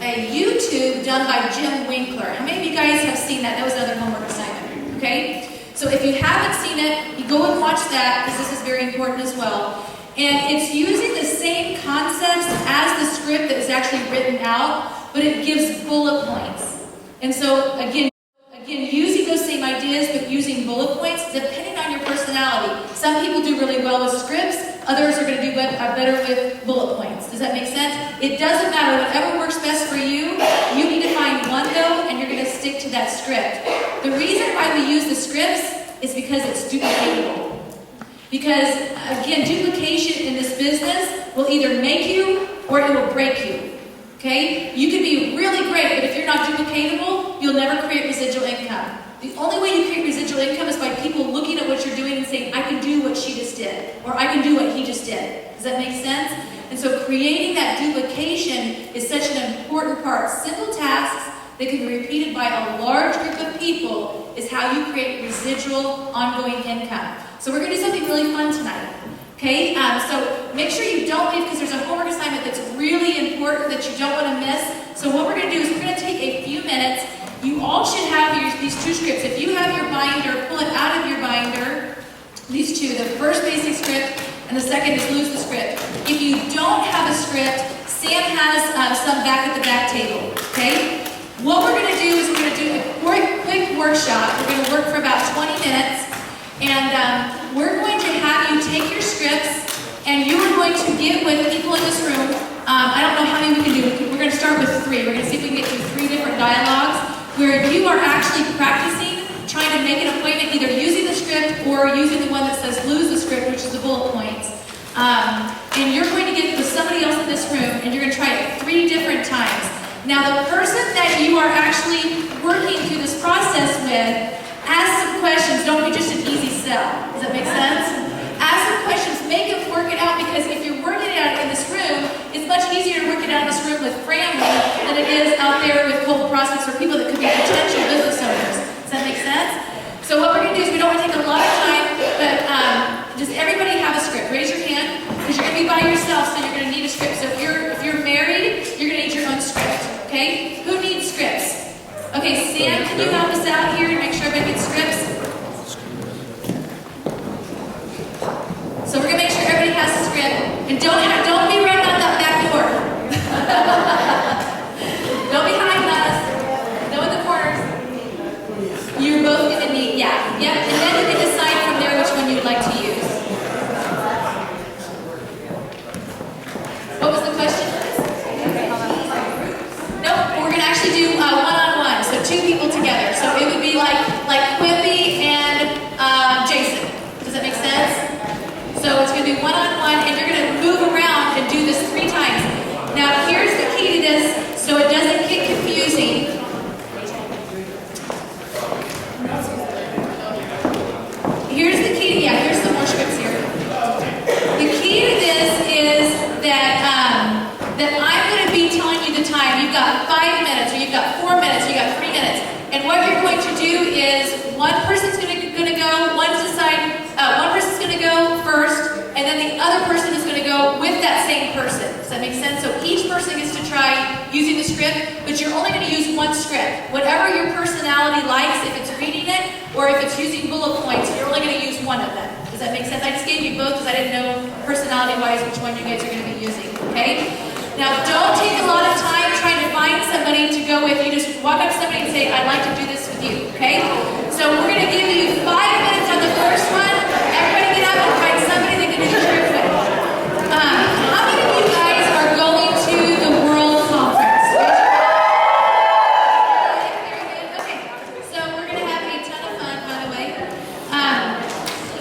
YouTube done by Jim Winkler. How many of you guys have seen that? That was another homework assignment, okay? So if you haven't seen it, you go and watch that because this is very important as well. And it's using the same concepts as the script that is actually written out, but it gives bullet points. And so again, using those same ideas, but using bullet points, depending on your personality. Some people do really well with scripts, others are going to do better with bullet points. Does that make sense? It doesn't matter. Whatever works best for you, you need to find one though, and you're going to stick to that script. The reason why we use the scripts is because it's duplicatable. Because, again, duplication in this business will either make you or it will break you. Okay? You can be really great, but if you're not duplicatable, you'll never create residual income. The only way you create residual income is by people looking at what you're doing and saying, I can do what she just did, or I can do what he just did. Does that make sense? And so creating that duplication is such an important part. Simple tasks that can be repeated by a large group of people is how you create residual ongoing income. So we're going to do something really fun tonight. Okay, so make sure you don't leave because there's a homework assignment that's really important that you don't want to miss. So what we're going to do is we're going to take a few minutes. You all should have these 2 scripts. If you have your binder, pull it out of your binder. These 2, the first basic script and the second is lose the script. If you don't have a script, Sam has some back at the back table, okay? What we're going to do is we're going to do a quick workshop. We're going to work for about 20 minutes, and we're going to have you take your scripts, and you are going to get with people in this room. I don't know how many we can do. We're going to start with 3. We're going to see if we can get through 3 different dialogues where you are actually practicing trying to make an appointment, either using the script or using the one that says lose the script, which is the bullet points. And you're going to get with somebody else in this room, and you're going to try it 3 different times. Now, the person that you are actually working through this process with, ask some questions. Don't be just an easy sell. Does that make sense? Ask some questions. Make them work it out, because if you're working it out in this room, it's much easier to work it out in this room with family than it is out there with cold prospects or people that could be potential business owners. Does that make sense? So what we're going to do is we don't want to take a lot of time, but does everybody have a script? Raise your hand, because you're going to be by yourself, so you're going to need a script. So if you're married, you're going to need your own script, okay? Who needs scripts? Okay, Sam, can you help us out here and make sure everybody gets scripts? So we're going to make sure everybody has a script. And don't be running out that back door. Don't be hiding us. No in the corners. You're both going to need, yeah. And then you can decide from there which one you'd like to use. What was the question? Nope, we're going to actually do one-on-one, so 2 people together. So it would be like Quippy and Jason. Does that make sense? So it's going to be one-on-one, and you're going to move around and do this 3 times. Now, here's the key to this, so it doesn't get confusing. Here's the key. Yeah, here's some more scripts here. The key to this is that I'm going to be telling you the time. You've got 5 minutes, or you've got 4 minutes, or you've got 3 minutes. And what you're going to do is one person's going to go, one person's going to go first, and then the other person is going to go with that same person. Does that make sense? So each person gets to try using the script, but you're only going to use one script. Whatever your personality likes, if it's reading it or if it's using bullet points, you're only going to use one of them. Does that make sense? I just gave you both because I didn't know personality-wise which one you guys are going to be using, okay? Now, don't take a lot of time trying to find somebody to go with. You just walk up to somebody and say, I'd like to do this with you, okay? So we're going to give you 5 minutes on the first one. Everybody get up and find somebody that can do the script with. How many of you guys are going to the World Conference? Okay, so we're going to have a ton of fun, by the way.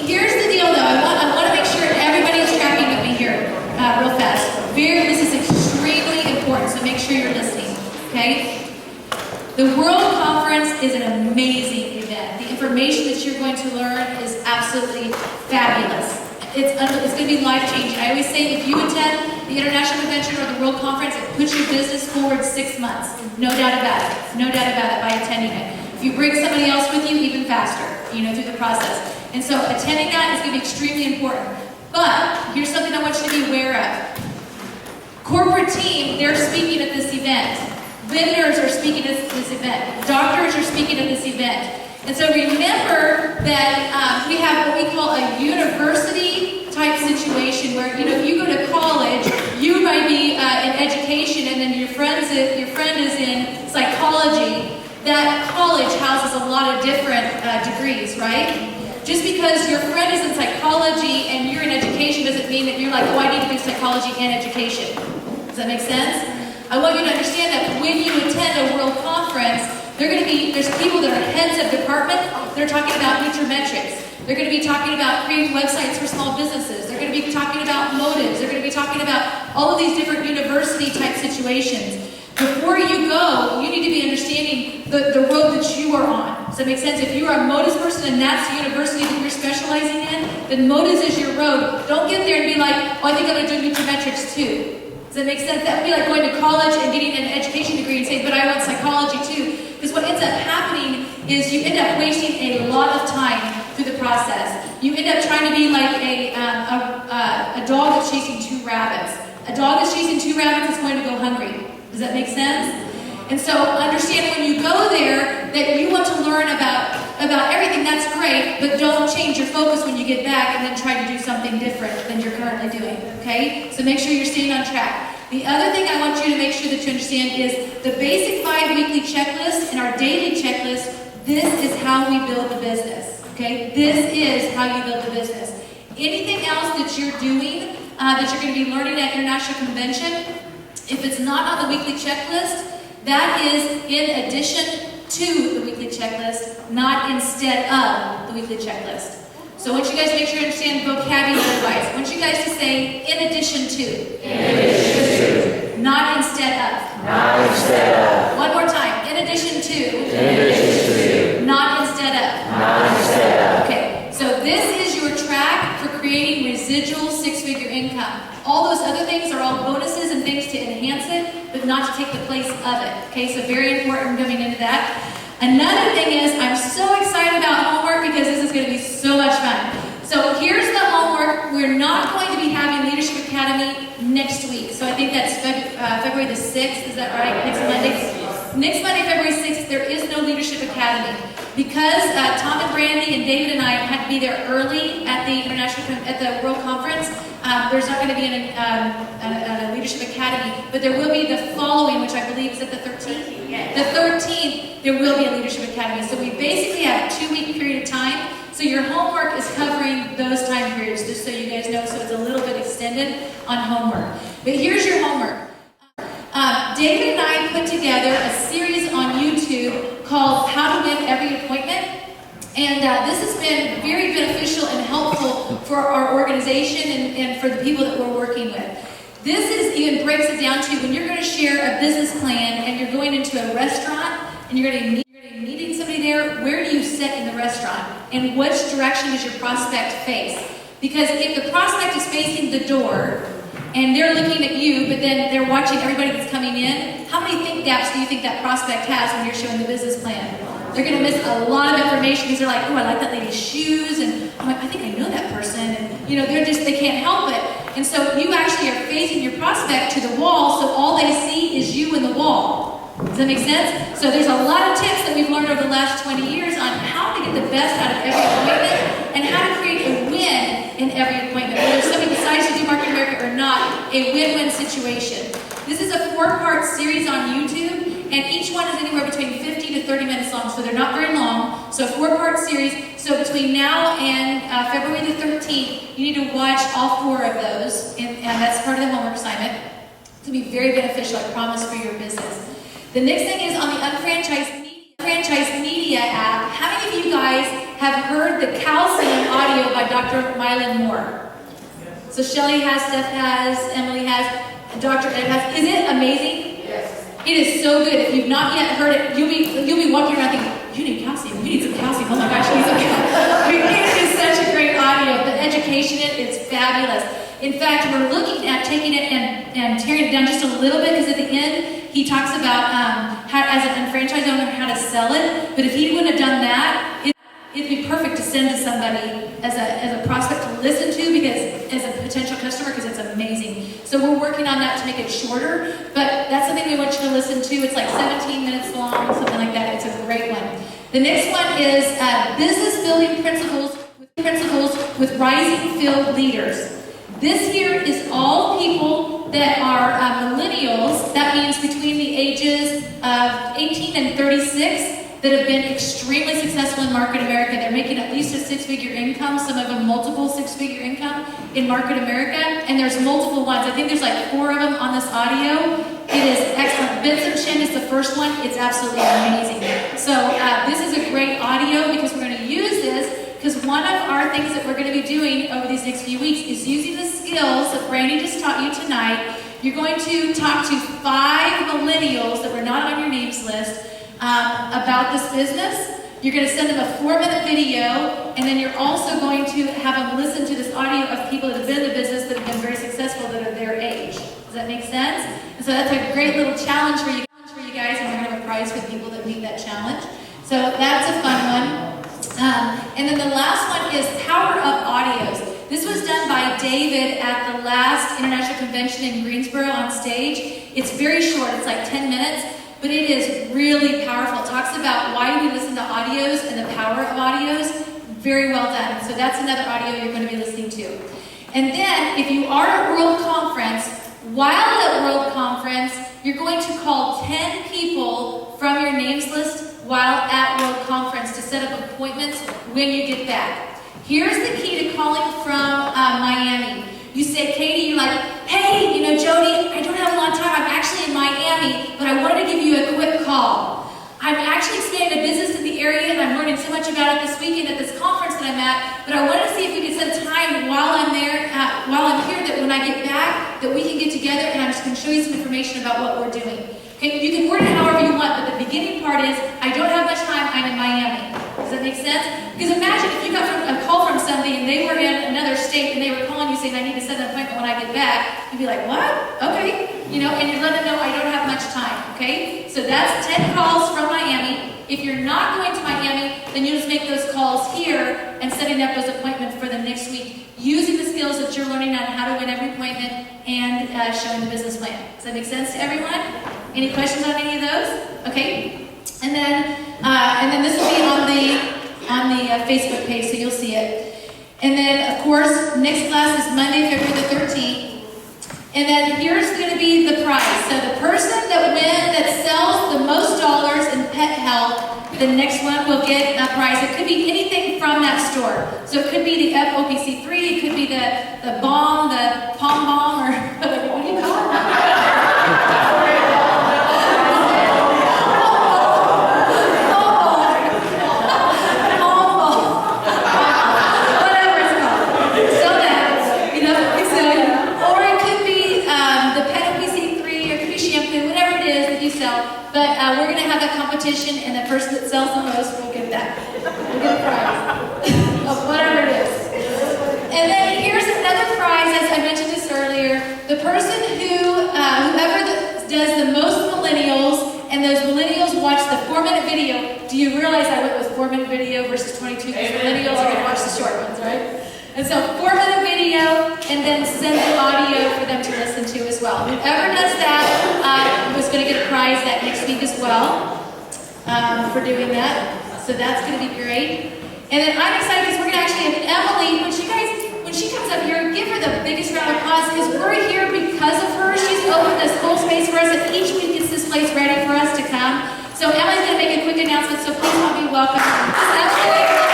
Here's the deal, though. I want to make sure everybody's tracking with me here real fast. This is extremely important, so make sure you're listening, okay? The World Conference is an amazing event. The information that you're going to learn is absolutely fabulous. It's going to be life-changing. I always say if you attend the International Convention or the World Conference, it puts your business forward 6 months. No doubt about it. No doubt about it by attending it. If you bring somebody else with you, even faster, through the process. And so attending that is going to be extremely important. But here's something I want you to be aware of. Corporate team, they're speaking at this event. Vendors are speaking at this event. Doctors are speaking at this event. And so remember that we have what we call a university type situation where, if you go to college, you might be in education, and then your friend is in psychology. That college houses a lot of different degrees, right? Just because your friend is in psychology and you're in education doesn't mean that you're like, oh, I need to do psychology and education. Does that make sense? I want you to understand that when you attend a world conference, there's people that are heads of department, they're talking about nutrimetrics. They're going to be talking about creating websites for small businesses. They're going to be talking about motives. They're going to be talking about all of these different university type situations. Before you go, you need to be understanding the road that you are on. Does that make sense? If you are a motives person and that's the university that you're specializing in, then motives is your road. Don't get there and be like, oh, I think I'm going to do nutrimetrics too. Does that make sense? That would be like going to college and getting an education degree and saying, but I want psychology too. Because what ends up happening is you end up wasting a lot of time through the process. You end up trying to be like a dog that's chasing 2 rabbits. A dog that's chasing 2 rabbits is going to go hungry. Does that make sense? And so understand when you go there that you want to learn about about everything, that's great, but don't change your focus when you get back and then try to do something different than you're currently doing, okay? So make sure you're staying on track. The other thing I want you to make sure that you understand is the basic 5 weekly checklist and our daily checklist. This is how we build the business, okay? This is how you build the business. Anything else that you're doing, that you're going to be learning at International Convention, if it's not on the weekly checklist, that is in addition to the weekly checklist, not instead of the weekly checklist. So I want you guys to make sure you understand vocabulary-wise. I want you guys to say in addition to. In addition to. Not instead of. Not instead of. One more time. In addition to. In addition to. Not instead of. Not instead of. Okay, so this is your track for creating residual 6-figure income. All those other things are all bonuses and things to enhance it, but not to take the place of it. Okay, so very important coming into that. Another thing is, I'm so excited about homework because this is going to be so much fun. So here's the homework. We're not going to be having Leadership Academy next week. So I think that's February the 6th, is that right? Next Monday? Next Monday, February 6th, there is no Leadership Academy. Because Tom and Brandy and David and I had to be there early at the World Conference, there's not going to be a Leadership Academy, but there will be the following, which I believe is at the 13th. The 13th, there will be a Leadership Academy. So we basically have a 2-week period of time. So your homework is covering those time periods, just so you guys know, so it's a little bit extended on homework. But here's your homework. David and I put together a series on YouTube called How to Win Every Appointment. And this has been very beneficial and helpful for our organization and for the people that we're working with. This even breaks it down to when you're going to share a business plan and you're going into a restaurant and you're going to be meeting somebody there, where do you sit in the restaurant? And which direction does your prospect face? Because if the prospect is facing the door and they're looking at you, but then they're watching everybody that's coming in, how many think gaps do you think that prospect has when you're showing the business plan? They're going to miss a lot of information because they're like, oh, I like that lady's shoes, and I'm like, I think I know that person, and they can't help it. And so you actually are facing your prospect to the wall, so all they see is you and the wall. Does that make sense? So there's a lot of tips that we've learned over the last 20 years on how to get the best out of every appointment and how to create a win in every appointment. Whether somebody decides to do Market America or not, a win-win situation. This is a 4-part series on YouTube, and each one is anywhere between 15 to 30 minutes long, so they're not very long. So a 4-part series. So between now and February the 13th, you need to watch all 4 of those, and that's part of the homework assignment. It's going to be very beneficial, I promise, for your business. The next thing is on the Unfranchised Media app. How many of you guys have heard the Calcium audio by Dr. Mylan Moore? So Shelly has, Steph has, Emily has, Dr. Ed has. Isn't it amazing? Yes. It is so good. If you've not yet heard it, you'll be walking around thinking, you need calcium, you need some calcium. Oh my gosh, you need some calcium. I mean, it is such a great audio. The education in it is fabulous. In fact, we're looking at taking it and tearing it down just a little bit, because at the end, he talks about how, as an unfranchised owner, how to sell it. But if he wouldn't have done that, it'd be perfect to send to somebody as a prospect to listen to, because as a potential customer, because it's amazing. So we're working on that to make it shorter, but that's something we want you to listen to. It's like 17 minutes long, something like that. It's a great one. The next one is business building principles with rising field leaders. This here is all people that are millennials. That means between the ages of 18 and 36 that have been extremely successful in Market America. They're making at least a 6-figure income, some of them multiple 6-figure income in Market America, and there's multiple ones. I think there's like 4 of them on this audio. It is excellent. Vincent Chen is the first one. It's absolutely amazing. So this is a great audio because we're going to use this, because one of our things that we're going to be doing over these next few weeks is using the skills that Brandy just taught you tonight. You're going to talk to 5 millennials that were not on your names list about this business. You're going to send them a 4-minute video, and then you're also going to have them listen to this audio of people that have been in the business that have been very successful that are their age. Does that make sense? And so that's a great little challenge for you guys, and we're going to have a prize for the people that meet that challenge. So that's a fun one. And then the last one is Power Up Audios. This was done by David at the last International Convention in Greensboro on stage. It's very short. It's like 10 minutes. but it is really powerful. It talks about why we listen to audios and the power of audios. Very well done. So that's another audio you're going to be listening to. And then, if you are at World Conference, while at World Conference, you're going to call 10 people from your names list while at World Conference to set up appointments when you get back. Here's the key to calling from Miami. You say, Katie, you're like, hey, Jody, I don't have a lot of time. I'm actually in Miami, but I wanted to give you a quick call. I'm actually expanding a business in the area, and I'm learning so much about it this weekend at this conference that I'm at, but I wanted to see if we could set time while I'm there, while I'm here, that when I get back, that we can get together, and I'm just going to show you some information about what we're doing. Okay, you can word it however you want, but the beginning part is, I don't have much time, I'm in Miami. Does that make sense? Because imagine if you got a call from somebody, and they were in another state, and they were calling you saying, I need to set an appointment when I get back. You'd be like, what? Okay. And you let them know I don't have much time, okay? So that's 10 calls from Miami. If you're not going to Miami, then you just make those calls here and setting up those appointments for the next week, using the skills that you're learning on how to win every appointment and showing the business plan. Does that make sense to everyone? Any questions on any of those? Okay. And then this will be on the Facebook page, so you'll see it. And then, of course, next class is Monday, February the 13th. And then here's going to be the prize. So the person that sells the most dollars in pet health, the next one will get a prize. It could be anything from that store. So it could be the FOPC3, it could be the bomb, the pom bomb, or what do you call it? But we're going to have that competition, and the person that sells the most will get that. We'll get a prize of whatever it is. And then here's another prize, as I mentioned this earlier. The person whoever does the most millennials, and those millennials watch the 4-minute video. Do you realize I went with 4-minute video versus 22? Because millennials are going to watch the short ones, right? And so 4-minute video, and then send the audio for them to listen to as well. Whoever does that was going to get a prize that next week as well for doing that. So that's going to be great. And then I'm excited because we're going to actually have Emily, when she comes up here, give her the biggest round of applause because we're here because of her. She's opened this whole space for us, and each week gets this place ready for us to come. So Emily's going to make a quick announcement, so please help me welcome Emily.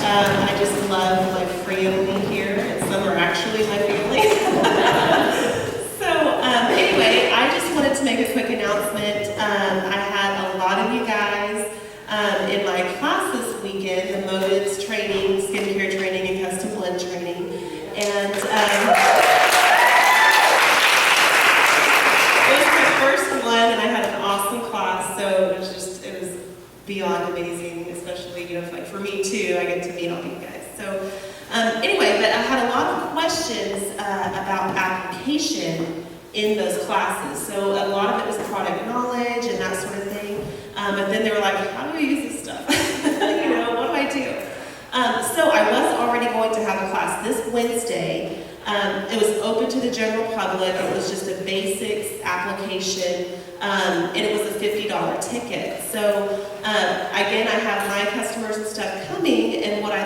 I just love my family here, and some are actually my family. So anyway, I just wanted to make a quick announcement. I had a lot of you guys in my class this weekend, the motives training, skincare training, and custom blend training. And it was my first one, and I had an awesome class, so it was beyond amazing, especially, like for me too, I get to meet all you guys. So anyway, but I had a lot of questions about application in those classes. So a lot of it was product knowledge and that sort of thing. But then they were like, how do I use this stuff? What do I do? So I was already going to have a class this Wednesday. It was open to the general public. It was just a basics application. And it was a $50 ticket. So again, I have my customers and stuff coming, and what I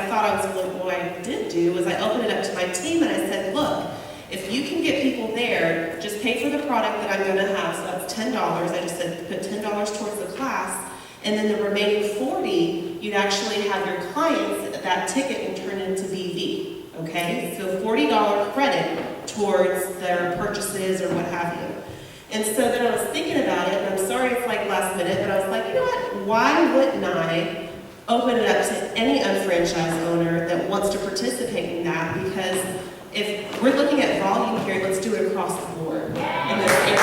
did do was I opened it up to my team and I said, look, if you can get people there, just pay for the product that I'm going to have, so that's $10. I just said put $10 towards the class, and then the remaining $40, you'd actually have your clients, that ticket will turn into BV, okay? So $40 credit towards their purchases or what have you. And so then I was thinking about it, and I'm sorry it's like last minute, but I was like, you know what, why wouldn't I open it up to any unfranchised owner that wants to participate in that? Because if we're looking at volume here, let's do it across the board in this area.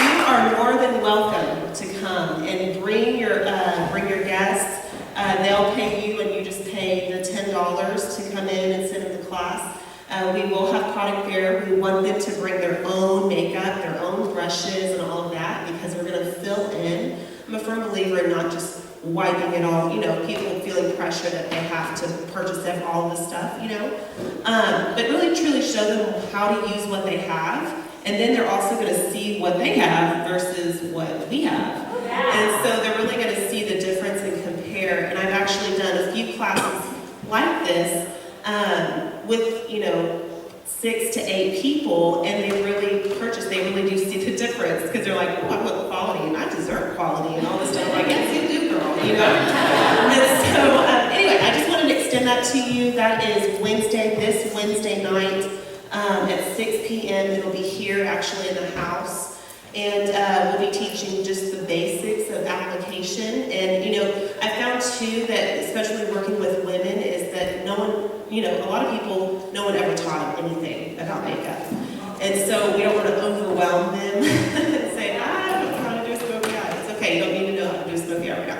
You are more than welcome to come and bring your guests. They'll pay you, and you just pay the $10 to come in and sit in the class. We will have product there. We want them to bring their own makeup, their own brushes, and all of that, because we're going to fill in I'm a firm believer in not just wiping it all, people feeling pressure that they have to purchase all this stuff, but really truly show them how to use what they have, and then they're also going to see what they have versus what we have. And so they're really going to see the difference and compare. And I've actually done a few classes like this with, 6 to 8 people, and they really do see the difference, because they're like, oh, I want quality, and I deserve quality, and all this stuff. I'm like, yes, you do, girl, And so, anyway, I just wanted to extend that to you. That is this Wednesday night at 6 p.m. It'll be here, actually, in the house. And we'll be teaching just the basics of application. And, I found, too, that especially working with women is that no one, a lot of people, no one ever taught them anything about makeup. And so we don't want to overwhelm them and say, I don't know how to do a smoky eye. It's okay, you don't need to know how to do a smoky eye right now.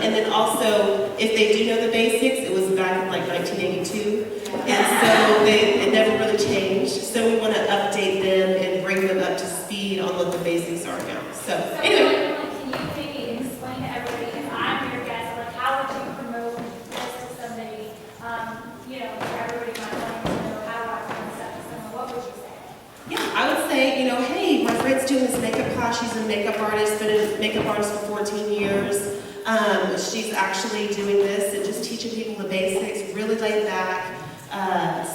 And then also, if they do know the basics, it was back in like 1982. And so it never really changed. So we want to update them and bring them up to speed on what the basics are now. So anyway. Can you maybe explain to everybody, if I'm your guest, like how would you promote this to somebody, for everybody might want to know how do I promote that to someone, what would you say? Yeah, I would say, hey, my friend's doing this makeup class. She's a makeup artist, been a makeup artist for 14 years. She's actually doing this and just teaching people the basics, really laid back.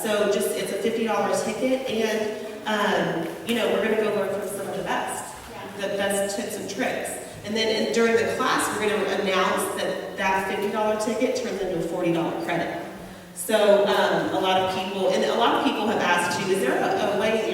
So it's a $50 ticket, and we're going to go learn from some of the best tips and tricks. And then during the class, we're going to announce that $50 ticket turns into a $40 credit. So a lot of people have asked you, is there a way,